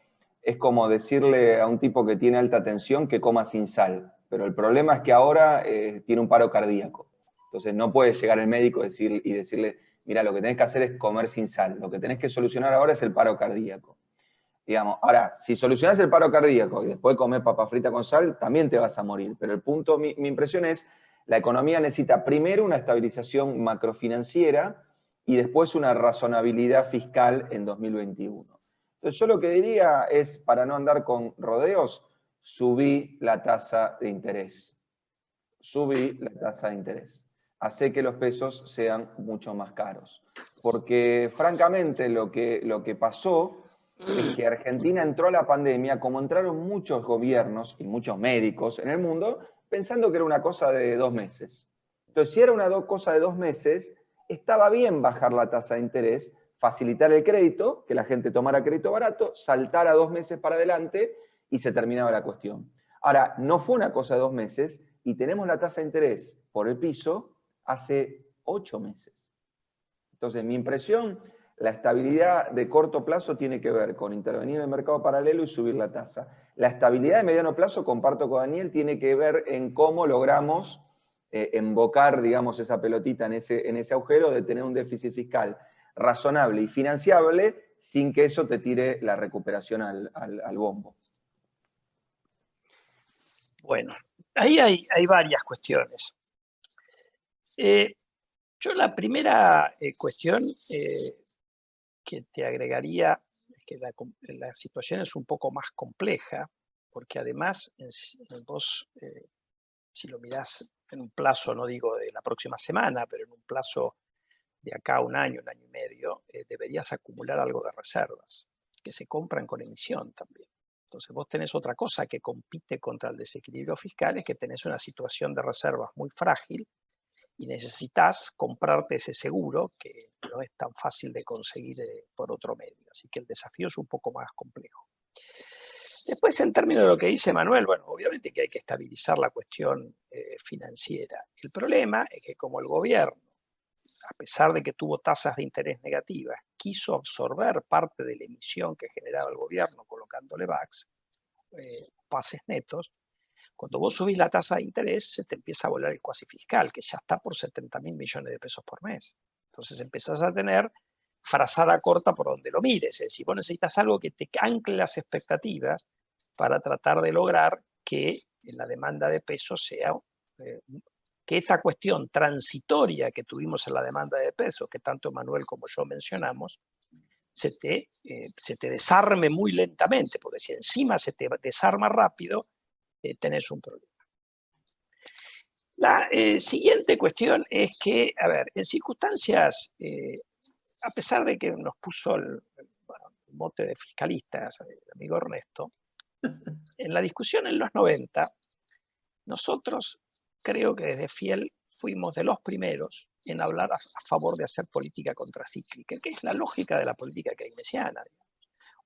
es como decirle a un tipo que tiene alta tensión que coma sin sal. Pero el problema es que ahora tiene un paro cardíaco. Entonces no puede llegar el médico y decirle, mira, lo que tenés que hacer es comer sin sal. Lo que tenés que solucionar ahora es el paro cardíaco. Digamos, ahora, si solucionás el paro cardíaco y después comer papa frita con sal, también te vas a morir. Pero el punto, mi impresión es, la economía necesita primero una estabilización macrofinanciera y después una razonabilidad fiscal en 2021. Entonces yo lo que diría es, para no andar con rodeos, subí la tasa de interés. Subí la tasa de interés. Hace que los pesos sean mucho más caros. Porque francamente lo que pasó es que Argentina entró a la pandemia como entraron muchos gobiernos y muchos médicos en el mundo pensando que era una cosa de 2 meses. Entonces, si era una cosa de 2 meses, estaba bien bajar la tasa de interés, facilitar el crédito, que la gente tomara crédito barato, saltara 2 meses para adelante y se terminaba la cuestión. Ahora, no fue una cosa de 2 meses y tenemos la tasa de interés por el piso hace 8 meses. Entonces, mi impresión, la estabilidad de corto plazo tiene que ver con intervenir en el mercado paralelo y subir la tasa. La estabilidad de mediano plazo, comparto con Daniel, tiene que ver en cómo logramos embocar, digamos, esa pelotita en ese agujero de tener un déficit fiscal razonable y financiable sin que eso te tire la recuperación al bombo. Bueno, ahí hay varias cuestiones. Yo la primera cuestión que te agregaría es que la situación es un poco más compleja, porque además vos, si lo mirás en un plazo, no digo de la próxima semana, pero en un plazo de acá a un año y medio, deberías acumular algo de reservas, que se compran con emisión también. Entonces vos tenés otra cosa que compite contra el desequilibrio fiscal, es que tenés una situación de reservas muy frágil y necesitas comprarte ese seguro que no es tan fácil de conseguir por otro medio. Así que el desafío es un poco más complejo. Después, en términos de lo que dice Manuel, bueno, obviamente que hay que estabilizar la cuestión financiera. El problema es que como el gobierno, a pesar de que tuvo tasas de interés negativas, quiso absorber parte de la emisión que generaba el gobierno colocándole BACS, pases netos, cuando vos subís la tasa de interés se te empieza a volar el cuasi fiscal, que ya está por 70.000 millones de pesos por mes. Entonces empezás a tener frazada corta por donde lo mires. Es decir, vos necesitas algo que te ancle las expectativas para tratar de lograr que la demanda de pesos sea, que esta cuestión transitoria que tuvimos en la demanda de pesos, que tanto Manuel como yo mencionamos, se te desarme muy lentamente, porque si encima se te desarma rápido, tenés un problema. La siguiente cuestión es que, a ver, en circunstancias, a pesar de que nos puso el mote de fiscalistas, el amigo Ernesto, en la discusión en los 90, nosotros creo que desde Fiel fuimos de los primeros en hablar a favor de hacer política contracíclica, que es la lógica de la política keynesiana.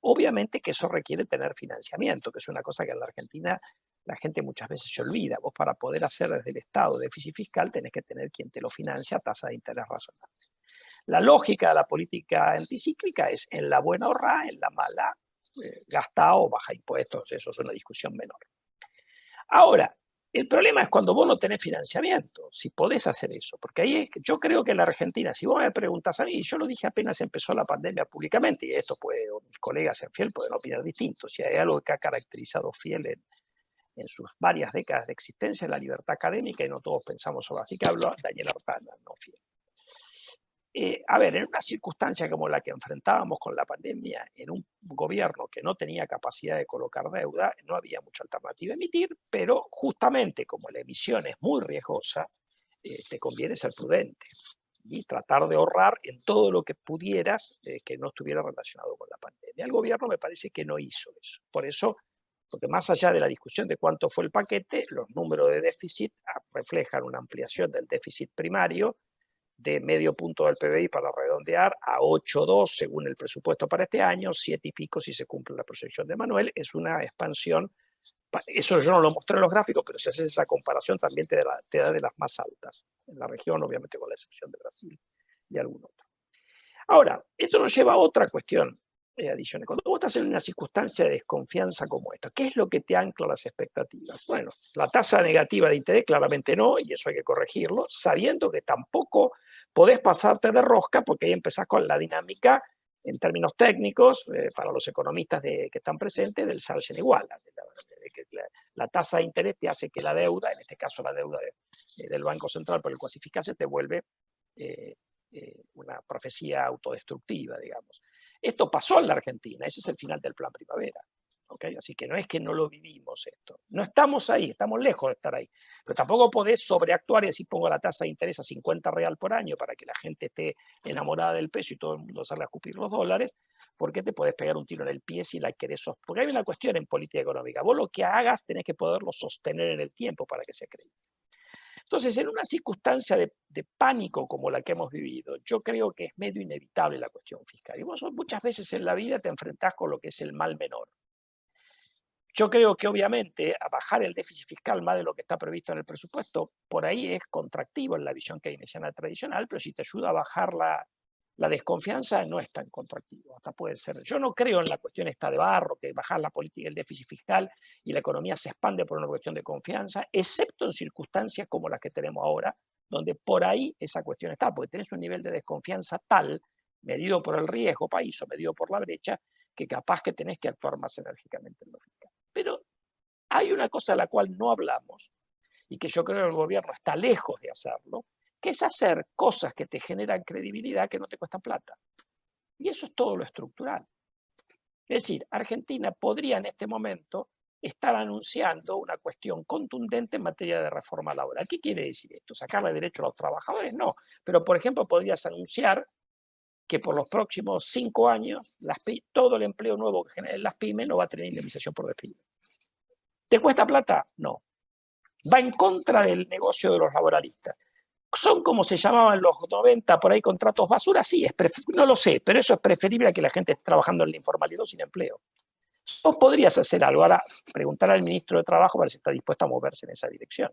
Obviamente que eso requiere tener financiamiento, que es una cosa que en la Argentina la gente muchas veces se olvida. Vos para poder hacer desde el Estado déficit fiscal tenés que tener quien te lo financia a tasa de interés razonable. La lógica de la política anticíclica es en la buena ahorrar, en la mala gastá o baja impuestos, eso es una discusión menor. Ahora, el problema es cuando vos no tenés financiamiento, si podés hacer eso, porque ahí es que yo creo que en la Argentina, si vos me preguntás a mí, yo lo dije apenas empezó la pandemia públicamente, y esto puede, o mis colegas en Fiel pueden opinar distinto, si hay algo que ha caracterizado Fiel en sus varias décadas de existencia, es la libertad académica, y no todos pensamos sobre, así que hablo Daniel Artana, no Fiel. A ver, en una circunstancia como la que enfrentábamos con la pandemia, en un gobierno que no tenía capacidad de colocar deuda, no había mucha alternativa a emitir, pero justamente como la emisión es muy riesgosa, te conviene ser prudente y tratar de ahorrar en todo lo que pudieras que no estuviera relacionado con la pandemia. El gobierno me parece que no hizo eso. Por eso, porque más allá de la discusión de cuánto fue el paquete, los números de déficit reflejan una ampliación del déficit primario de medio punto del PBI para redondear a 8,2 según el presupuesto para este año, 7 y pico si se cumple la proyección de Manuel. Es una expansión, eso yo no lo mostré en los gráficos, pero si haces esa comparación también te da de las más altas en la región, obviamente con la excepción de Brasil y algún otro. Ahora, esto nos lleva a otra cuestión adicional. Cuando vos estás en una circunstancia de desconfianza como esta, ¿qué es lo que te ancla las expectativas? Bueno, la tasa negativa de interés claramente no, y eso hay que corregirlo, sabiendo que tampoco podés pasarte de rosca porque ahí empezás con la dinámica en términos técnicos, para los economistas que están presentes, del Sargen-Iguala. La tasa de interés te hace que la deuda, en este caso la deuda del Banco Central por el cuasi fiscal, se te vuelve una profecía autodestructiva, digamos. Esto pasó en la Argentina, ese es el final del Plan Primavera. ¿Okay? Así que no es que no lo vivimos esto. No estamos ahí, estamos lejos de estar ahí. Pero tampoco podés sobreactuar y decir pongo la tasa de interés a 50 real por año para que la gente esté enamorada del peso y todo el mundo salga a escupir los dólares, porque te podés pegar un tiro en el pie si la querés sostener. Porque hay una cuestión en política económica. Vos lo que hagas tenés que poderlo sostener en el tiempo para que sea creíble. Entonces, en una circunstancia de pánico como la que hemos vivido, yo creo que es medio inevitable la cuestión fiscal. Y vos muchas veces en la vida te enfrentás con lo que es el mal menor. Yo creo que obviamente a bajar el déficit fiscal más de lo que está previsto en el presupuesto, por ahí es contractivo en la visión keynesiana tradicional, pero si te ayuda a bajar la desconfianza no es tan contractivo, hasta puede ser. Yo no creo en la cuestión esta de barro, que bajar la política del déficit fiscal y la economía se expande por una cuestión de confianza, excepto en circunstancias como las que tenemos ahora, donde por ahí esa cuestión está, porque tenés un nivel de desconfianza tal, medido por el riesgo país o medido por la brecha, que capaz que tenés que actuar más enérgicamente en lo fiscal. Pero hay una cosa de la cual no hablamos y que yo creo que el gobierno está lejos de hacerlo, que es hacer cosas que te generan credibilidad que no te cuestan plata. Y eso es todo lo estructural. Es decir, Argentina podría en este momento están anunciando una cuestión contundente en materia de reforma laboral. ¿Qué quiere decir esto? ¿Sacarle derecho a los trabajadores? No. Pero, por ejemplo, podrías anunciar que por los próximos 5 años todo el empleo nuevo que generen las pymes no va a tener indemnización por despido. ¿Te cuesta plata? No. Va en contra del negocio de los laboralistas. ¿Son como se llamaban los 90 por ahí contratos basura? Sí, no lo sé, pero eso es preferible a que la gente esté trabajando en la informalidad o sin empleo. Vos podrías hacer algo. Ahora, preguntar al ministro de Trabajo para si está dispuesto a moverse en esa dirección.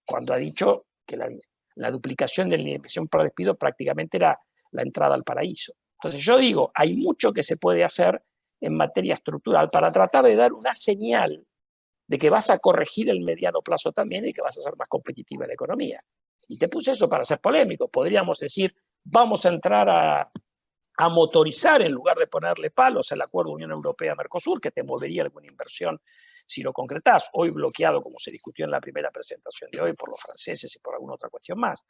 Cuando ha dicho que la duplicación de la indemnización por despido prácticamente era la entrada al paraíso. Entonces yo digo, hay mucho que se puede hacer en materia estructural para tratar de dar una señal de que vas a corregir el mediano plazo también y que vas a ser más competitiva la economía. Y te puse eso para ser polémico. Podríamos decir, vamos a entrar a motorizar en lugar de ponerle palos al acuerdo Unión Europea-Mercosur, que te movería alguna inversión si lo concretás, hoy bloqueado, como se discutió en la primera presentación de hoy, por los franceses y por alguna otra cuestión más.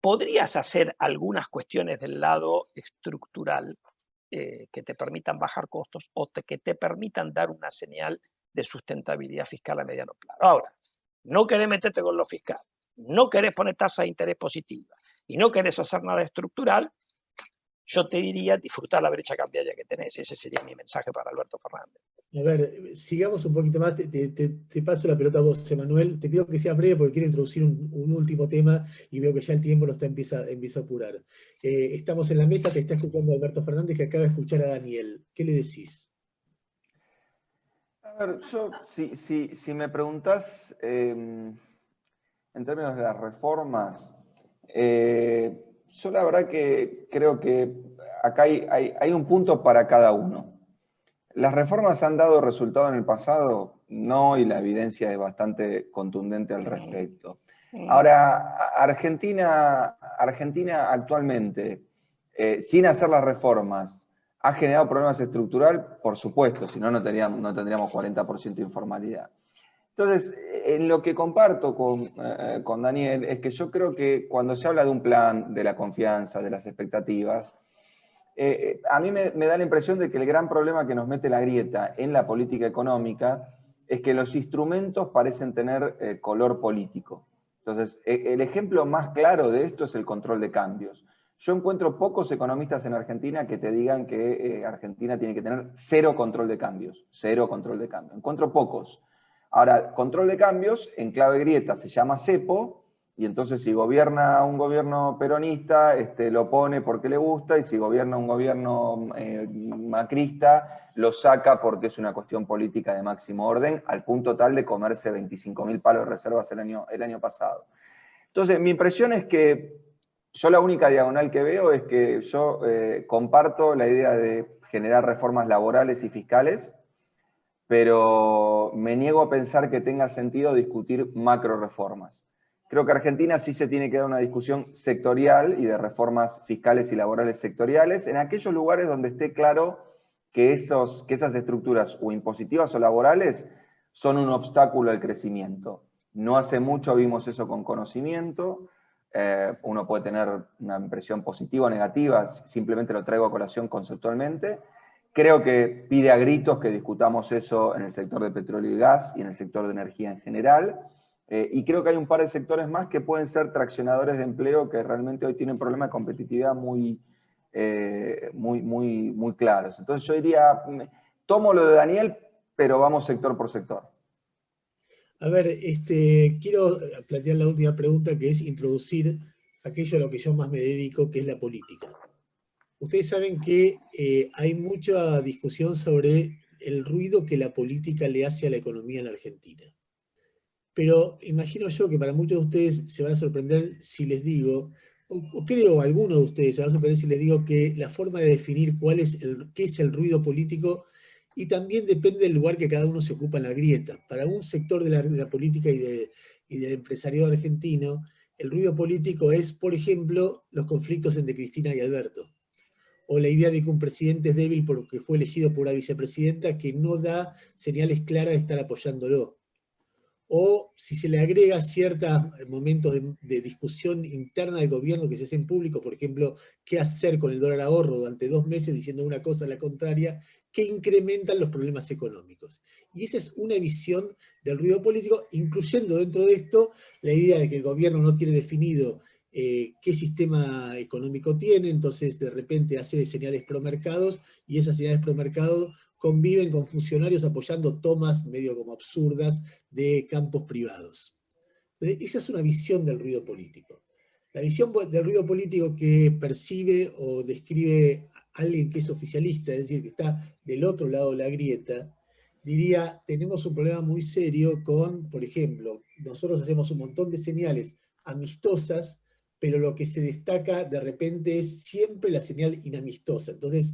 Podrías hacer algunas cuestiones del lado estructural que te permitan bajar costos o que te permitan dar una señal de sustentabilidad fiscal a mediano plazo. Ahora, no querés meterte con lo fiscal, no querés poner tasa de interés positiva y no querés hacer nada estructural, yo te diría disfrutar la brecha cambiaria que tenés. Ese sería mi mensaje para Alberto Fernández. A ver, sigamos un poquito más, te paso la pelota a vos, Emanuel. Te pido que sea breve porque quiero introducir un último tema y veo que ya el tiempo empieza a apurar. Estamos en la mesa, te está escuchando Alberto Fernández, que acaba de escuchar a Daniel. ¿Qué le decís? A ver, yo, si me preguntás en términos de las reformas, yo la verdad que creo que acá hay un punto para cada uno. ¿Las reformas han dado resultado en el pasado? No, y la evidencia es bastante contundente al respecto. Ahora, Argentina actualmente, sin hacer las reformas, ¿ha generado problemas estructurales? Por supuesto, si no, no tendríamos 40% de informalidad. Entonces, en lo que comparto con Daniel es que yo creo que cuando se habla de un plan, de la confianza, de las expectativas, a mí me da la impresión de que el gran problema que nos mete la grieta en la política económica es que los instrumentos parecen tener color político. Entonces, el ejemplo más claro de esto es el control de cambios. Yo encuentro pocos economistas en Argentina que te digan que Argentina tiene que tener cero control de cambios. Cero control de cambios. Encuentro pocos. Ahora, control de cambios, en clave grieta, se llama cepo, y entonces si gobierna un gobierno peronista, lo pone porque le gusta, y si gobierna un gobierno macrista, lo saca porque es una cuestión política de máximo orden, al punto tal de comerse 25.000 palos de reservas el año pasado. Entonces, mi impresión es que yo la única diagonal que veo es que yo comparto la idea de generar reformas laborales y fiscales, pero me niego a pensar que tenga sentido discutir macro reformas. Creo que Argentina sí se tiene que dar una discusión sectorial y de reformas fiscales y laborales sectoriales en aquellos lugares donde esté claro que esas estructuras o impositivas o laborales son un obstáculo al crecimiento. No hace mucho vimos eso con conocimiento. Uno puede tener una impresión positiva o negativa, simplemente lo traigo a colación conceptualmente. Creo que pide a gritos que discutamos eso en el sector de petróleo y gas y en el sector de energía en general. Y creo que hay un par de sectores más que pueden ser traccionadores de empleo que realmente hoy tienen problemas de competitividad muy claros. Entonces yo diría, tomo lo de Daniel, pero vamos sector por sector. A ver, quiero plantear la última pregunta, que es introducir aquello a lo que yo más me dedico, que es la política. Ustedes saben que hay mucha discusión sobre el ruido que la política le hace a la economía en Argentina. Pero imagino yo que para muchos de ustedes se van a sorprender si les digo, o creo algunos de ustedes se van a sorprender si les digo que la forma de definir qué es el ruido político y también depende del lugar que cada uno se ocupa en la grieta. Para un sector de la política y del empresariado argentino, el ruido político es, por ejemplo, los conflictos entre Cristina y Alberto. O la idea de que un presidente es débil porque fue elegido por una vicepresidenta que no da señales claras de estar apoyándolo. O si se le agrega ciertos momentos de discusión interna del gobierno que se hacen públicos, por ejemplo, qué hacer con el dólar ahorro durante 2 meses diciendo una cosa a la contraria, que incrementan los problemas económicos. Y esa es una visión del ruido político, incluyendo dentro de esto la idea de que el gobierno no tiene definido qué sistema económico tiene, entonces de repente hace señales pro mercados, y esas señales pro mercado conviven con funcionarios apoyando tomas medio como absurdas de campos privados. Entonces, esa es una visión del ruido político. La visión del ruido político que percibe o describe alguien que es oficialista, es decir, que está del otro lado de la grieta, diría, tenemos un problema muy serio con, por ejemplo, nosotros hacemos un montón de señales amistosas, pero lo que se destaca de repente es siempre la señal inamistosa. Entonces,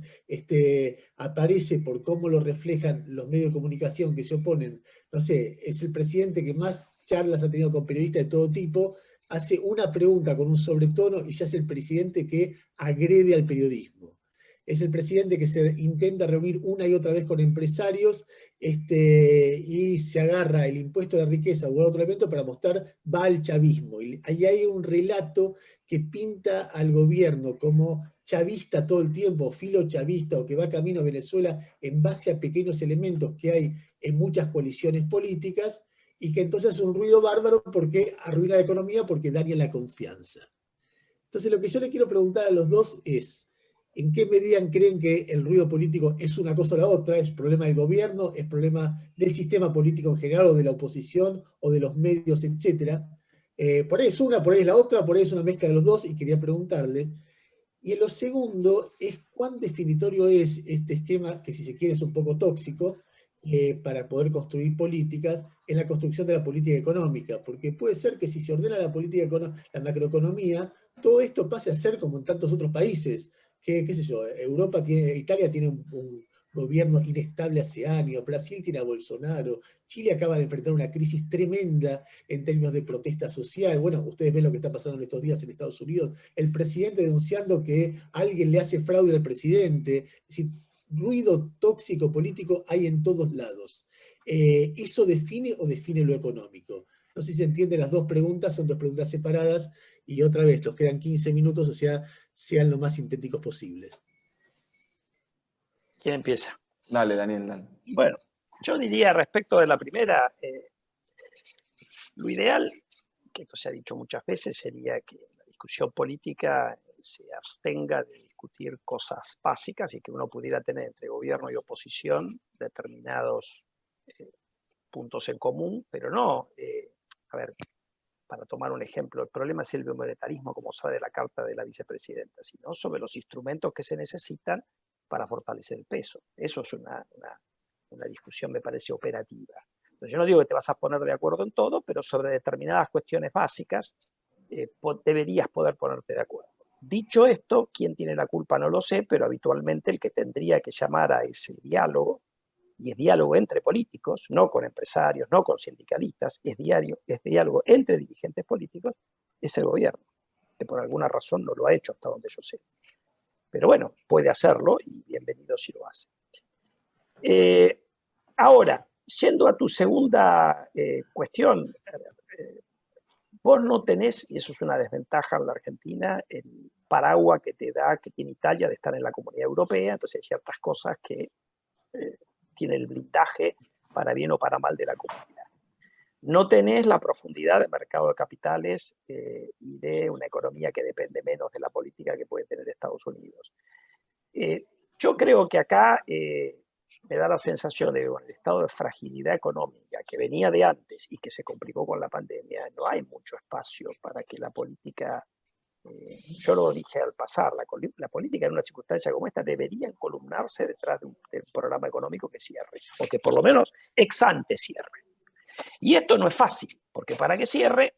aparece por cómo lo reflejan los medios de comunicación que se oponen. No sé, es el presidente que más charlas ha tenido con periodistas de todo tipo, hace una pregunta con un sobretono y ya es el presidente que agrede al periodismo. Es el presidente que se intenta reunir una y otra vez con empresarios y se agarra el impuesto a la riqueza u otro elemento para mostrar va al chavismo. Y ahí hay un relato que pinta al gobierno como chavista todo el tiempo, filo chavista, o que va camino a Venezuela en base a pequeños elementos que hay en muchas coaliciones políticas, y que entonces es un ruido bárbaro porque arruina la economía, porque daña la confianza. Entonces lo que yo le quiero preguntar a los dos es, ¿en qué medida creen que el ruido político es una cosa o la otra? ¿Es problema del gobierno? ¿Es problema del sistema político en general, o de la oposición, o de los medios, etcétera? Por ahí es una, por ahí es la otra, por ahí es una mezcla de los dos, y quería preguntarle. Y lo segundo es cuán definitorio es este esquema, que si se quiere es un poco tóxico, para poder construir políticas en la construcción de la política económica, porque puede ser que si se ordena la política, la macroeconomía, todo esto pase a ser como en tantos otros países, que, qué sé yo, Italia tiene un gobierno inestable hace años, Brasil tiene a Bolsonaro, Chile acaba de enfrentar una crisis tremenda en términos de protesta social. Bueno, ustedes ven lo que está pasando en estos días en Estados Unidos, el presidente denunciando que alguien le hace fraude al presidente. Es decir, ruido tóxico político hay en todos lados. ¿Eso define o define lo económico? No sé si se entienden las dos preguntas, son dos preguntas separadas, y otra vez, nos quedan 15 minutos, o sea, sean lo más sintéticos posibles. ¿Quién empieza? Dale, Daniel, dale. Bueno, yo diría respecto de la primera, lo ideal, que esto se ha dicho muchas veces, sería que la discusión política se abstenga de discutir cosas básicas y que uno pudiera tener entre gobierno y oposición determinados puntos en común, pero no, a ver, para tomar un ejemplo, el problema es el bimonetarismo, como sabe de la carta de la vicepresidenta, sino sobre los instrumentos que se necesitan para fortalecer el peso. Eso es una discusión, me parece, operativa. Entonces, yo no digo que te vas a poner de acuerdo en todo, pero sobre determinadas cuestiones básicas deberías poder ponerte de acuerdo. Dicho esto, ¿quién tiene la culpa? No lo sé, pero habitualmente el que tendría que llamar a ese diálogo, y es diálogo entre políticos, no con empresarios, no con sindicalistas, es diálogo entre dirigentes políticos, es el gobierno, que por alguna razón no lo ha hecho hasta donde yo sé. Pero bueno, puede hacerlo y bienvenido si lo hace. Ahora, yendo a tu segunda cuestión, vos no tenés, y eso es una desventaja en la Argentina, el paraguas que te da, que tiene Italia, de estar en la Comunidad Europea, entonces hay ciertas cosas que tienen el blindaje para bien o para mal de la comunidad. No tenés la profundidad del mercado de capitales y de una economía que depende menos de la política que puede tener Estados Unidos. Yo creo que acá me da la sensación de que con el estado de fragilidad económica que venía de antes y que se complicó con la pandemia, no hay mucho espacio para que la política, yo lo dije al pasar, la política en una circunstancia como esta debería encolumnarse detrás de un programa económico que cierre, o que por lo menos ex ante cierre. Y esto no es fácil, porque para que cierre,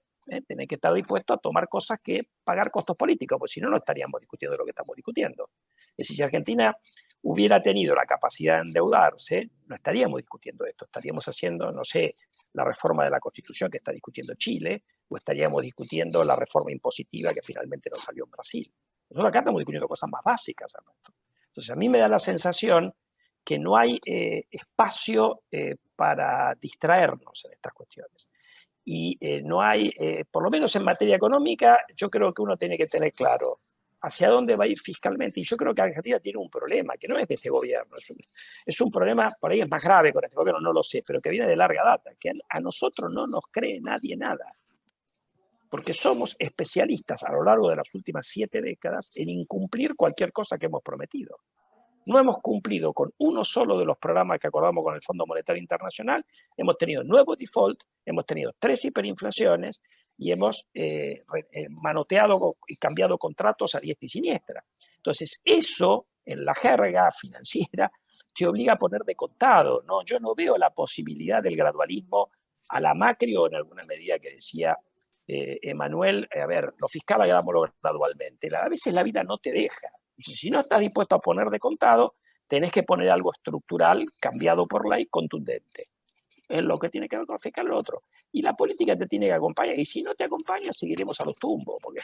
tenés que estar dispuesto a tomar cosas que pagar costos políticos, porque si no, no estaríamos discutiendo lo que estamos discutiendo. Es decir, si Argentina hubiera tenido la capacidad de endeudarse, no estaríamos discutiendo esto, estaríamos haciendo, no sé, la reforma de la Constitución que está discutiendo Chile, o estaríamos discutiendo la reforma impositiva que finalmente nos salió en Brasil. Nosotros acá estamos discutiendo cosas más básicas. Entonces, a mí me da la sensación que no hay espacio para distraernos en estas cuestiones. Y no hay, por lo menos en materia económica, yo creo que uno tiene que tener claro, hacia dónde va a ir fiscalmente. Y yo creo que Argentina tiene un problema, que no es de este gobierno, es un problema, por ahí es más grave con este gobierno, no lo sé, pero que viene de larga data, que a nosotros no nos cree nadie nada. Porque somos especialistas a lo largo de las últimas 7 décadas en incumplir cualquier cosa que hemos prometido. No hemos cumplido con uno solo de los programas que acordamos con el Fondo Monetario Internacional, hemos tenido nuevos default, hemos tenido 3 hiperinflaciones y hemos manoteado y cambiado contratos a diestra y siniestra. Entonces, eso en la jerga financiera te obliga a poner de contado, ¿no? Yo no veo la posibilidad del gradualismo a la Macri o en alguna medida que decía Emanuel, a ver, lo fiscal hagámoslo gradualmente. A veces la vida no te deja. Y si no estás dispuesto a poner de contado, tenés que poner algo estructural, cambiado por ley, contundente. Es lo que tiene que ver con el fiscal lo otro. Y la política te tiene que acompañar. Y si no te acompaña, seguiremos a los tumbos, porque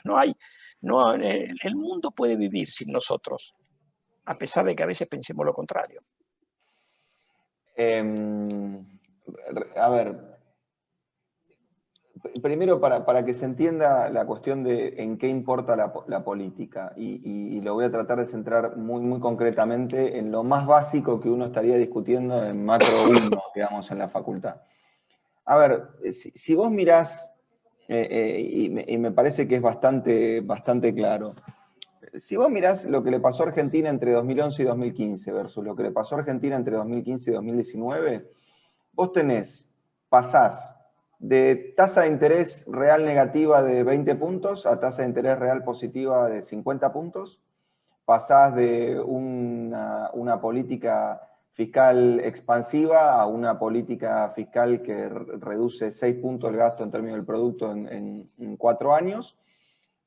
el mundo puede vivir sin nosotros, a pesar de que a veces pensemos lo contrario. A ver, primero para que se entienda la cuestión de en qué importa la política, y lo voy a tratar de centrar muy, muy concretamente en lo más básico que uno estaría discutiendo en macro 1, digamos, en la facultad. A ver, si vos mirás, y me parece que es bastante claro, si vos mirás lo que le pasó a Argentina entre 2011 y 2015 versus lo que le pasó a Argentina entre 2015 y 2019, vos pasás de tasa de interés real negativa de 20 puntos a tasa de interés real positiva de 50 puntos, pasás de una política fiscal expansiva a una política fiscal que reduce 6 puntos el gasto en términos del producto en 4 años,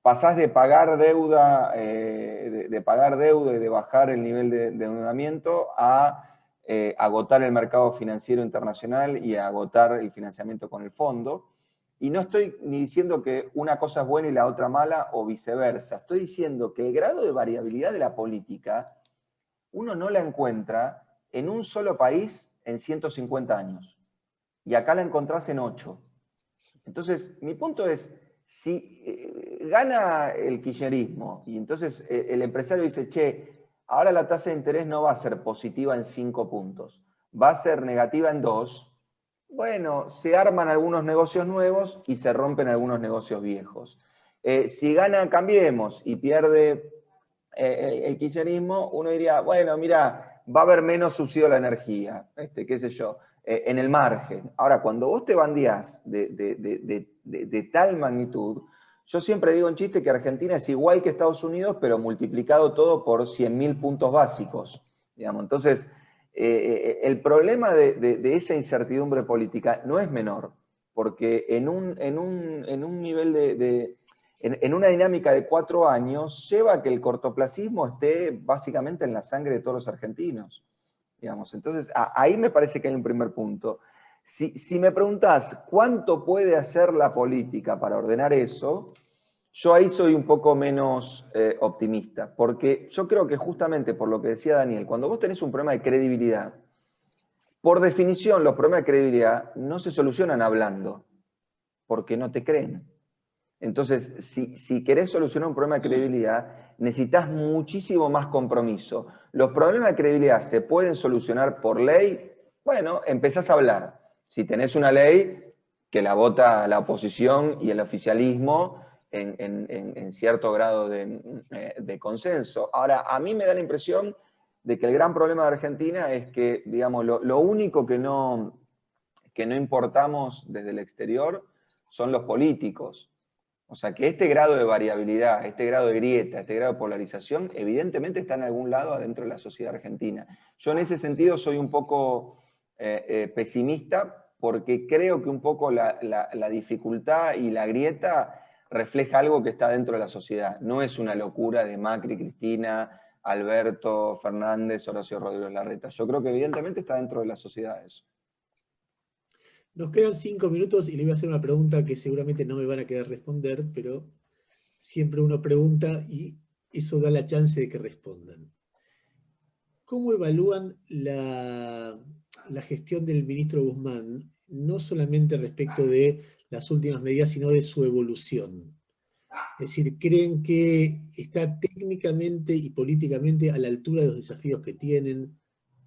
pasás de pagar deuda, y de bajar el nivel de endeudamiento a agotar el mercado financiero internacional y a agotar el financiamiento con el fondo. Y no estoy ni diciendo que una cosa es buena y la otra mala o viceversa. Estoy diciendo que el grado de variabilidad de la política uno no la encuentra en un solo país en 150 años. Y acá la encontrás en 8. Entonces, mi punto es, si gana el kirchnerismo y entonces el empresario dice, che, ahora la tasa de interés no va a ser positiva en 5 puntos, va a ser negativa en 2, bueno, se arman algunos negocios nuevos y se rompen algunos negocios viejos. Si gana Cambiemos y pierde el kirchnerismo, uno diría, bueno, mira, va a haber menos subsidio a la energía, qué sé yo, en el margen. Ahora, cuando vos te bandeás de tal magnitud, yo siempre digo en chiste que Argentina es igual que Estados Unidos, pero multiplicado todo por 100.000 puntos básicos, digamos. Entonces, el problema de esa incertidumbre política no es menor, porque en un nivel en una dinámica de 4 años, lleva a que el cortoplacismo esté básicamente en la sangre de todos los argentinos, digamos. Entonces, ahí me parece que hay un primer punto. Si me preguntás cuánto puede hacer la política para ordenar eso, yo ahí soy un poco menos optimista, porque yo creo que justamente por lo que decía Daniel, cuando vos tenés un problema de credibilidad, por definición los problemas de credibilidad no se solucionan hablando, porque no te creen. Entonces, si querés solucionar un problema de credibilidad, necesitas muchísimo más compromiso. Los problemas de credibilidad se pueden solucionar por ley. Bueno, empezás a hablar. Si tenés una ley que la vota la oposición y el oficialismo en cierto grado de consenso. Ahora, a mí me da la impresión de que el gran problema de Argentina es que, digamos, lo único que no importamos desde el exterior son los políticos. O sea, que este grado de variabilidad, este grado de grieta, este grado de polarización, evidentemente está en algún lado adentro de la sociedad argentina. Yo en ese sentido soy un poco pesimista porque creo que un poco la dificultad y la grieta refleja algo que está dentro de la sociedad. No es una locura de Macri, Cristina, Alberto, Fernández, Horacio Rodríguez Larreta. Yo creo que evidentemente está dentro de la sociedad eso. Nos quedan 5 minutos y le voy a hacer una pregunta que seguramente no me van a querer responder, pero siempre uno pregunta y eso da la chance de que respondan. ¿Cómo evalúan la gestión del ministro Guzmán, no solamente respecto de las últimas medidas, sino de su evolución? Es decir, ¿creen que está técnicamente y políticamente a la altura de los desafíos que tienen?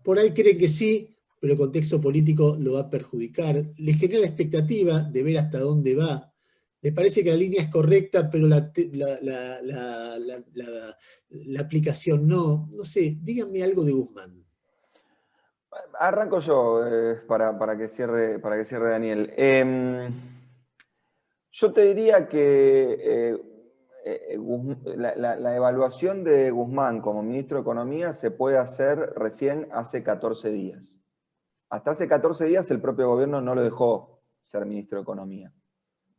Por ahí creen que sí, pero el contexto político lo va a perjudicar. ¿Les genera la expectativa de ver hasta dónde va? ¿Les parece que la línea es correcta, pero la aplicación no? No sé, díganme algo de Guzmán. Arranco yo para que cierre Daniel. Yo te diría que la evaluación de Guzmán como ministro de Economía se puede hacer recién hace 14 días. Hasta hace 14 días el propio gobierno no lo dejó ser ministro de Economía.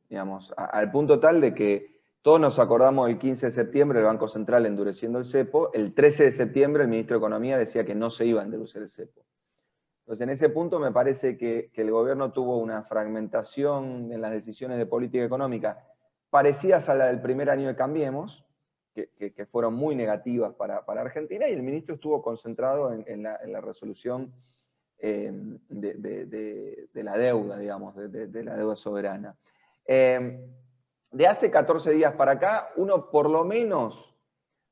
Digamos, al punto tal de que todos nos acordamos el 15 de septiembre el Banco Central endureciendo el cepo, el 13 de septiembre el ministro de Economía decía que no se iba a endurecer el cepo. Entonces, en ese punto me parece que el gobierno tuvo una fragmentación en las decisiones de política económica parecidas a la del primer año de Cambiemos, que fueron muy negativas para Argentina, y el ministro estuvo concentrado en la resolución de la deuda, digamos, de la deuda soberana. De hace 14 días para acá, uno por lo menos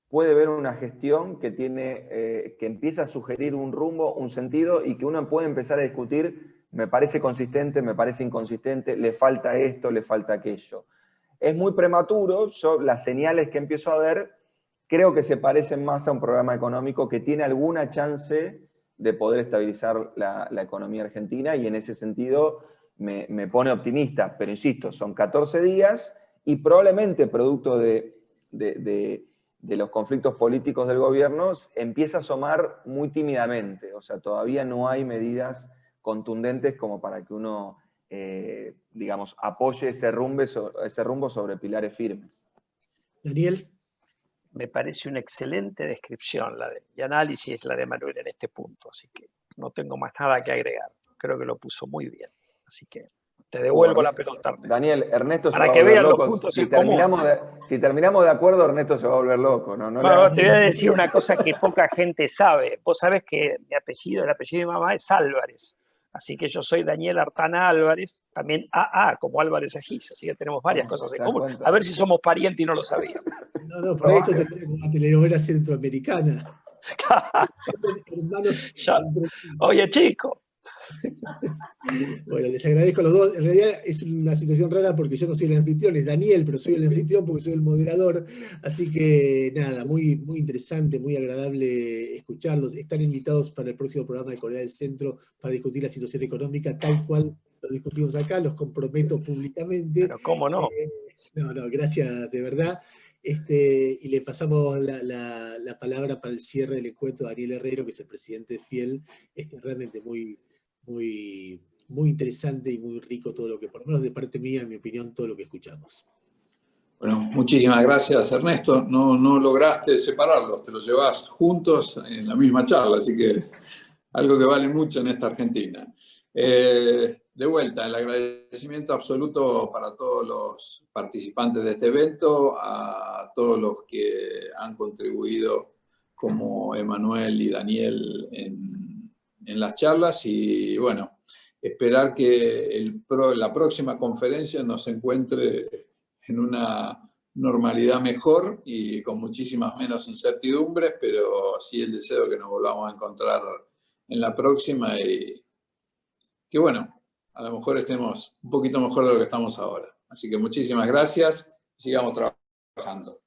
puede ver una gestión que que empieza a sugerir un rumbo, un sentido, y que uno puede empezar a discutir, me parece consistente, me parece inconsistente, le falta esto, le falta aquello. Es muy prematuro, yo las señales que empiezo a ver creo que se parecen más a un programa económico que tiene alguna chance de poder estabilizar la economía argentina, y en ese sentido me pone optimista, pero insisto, son 14 días y probablemente producto de los conflictos políticos del gobierno empieza a asomar muy tímidamente, o sea, todavía no hay medidas contundentes como para que uno, digamos, apoye ese rumbo sobre pilares firmes. Daniel. Me parece una excelente descripción y análisis la de Manuel en este punto, así que no tengo más nada que agregar. Creo que lo puso muy bien, así que te devuelvo la pelota, Ernesto. Daniel, Ernesto se va a para que volver vean loco. los puntos en común. Si terminamos de acuerdo, Ernesto se va a volver loco. No, Bueno, te voy a decir una cosa que poca gente sabe. Vos sabés que el apellido de mi mamá es Álvarez. Así que yo soy Daniel Artana Álvarez, también AA, como Álvarez Agis, así que tenemos varias cosas en común. A ver si somos parientes y no lo sabíamos. No, por ahí esto te pone como una telenovela centroamericana. Hermanos. Oye, chico. Bueno, les agradezco a los dos. En realidad es una situación rara porque yo no soy el anfitrión, es Daniel, pero soy el anfitrión porque soy el moderador. Así que nada, muy, muy interesante, muy agradable escucharlos. Están invitados para el próximo programa de Corea del Centro para discutir la situación económica tal cual lo discutimos acá, los comprometo públicamente. Pero cómo no. No, gracias de verdad. Y le pasamos la palabra para el cierre del encuentro a Daniel Herrero, que es el presidente fiel. Realmente muy interesante y muy rico todo lo que, por lo menos de parte mía, en mi opinión, todo lo que escuchamos. Bueno, muchísimas gracias, Ernesto. No lograste separarlos, te los llevas juntos en la misma charla, así que algo que vale mucho en esta Argentina. De vuelta, el agradecimiento absoluto para todos los participantes de este evento, a todos los que han contribuido como Emanuel y Daniel en las charlas, y bueno, esperar que la próxima conferencia nos encuentre en una normalidad mejor y con muchísimas menos incertidumbres, pero sí el deseo que nos volvamos a encontrar en la próxima y que bueno, a lo mejor estemos un poquito mejor de lo que estamos ahora. Así que muchísimas gracias y sigamos trabajando.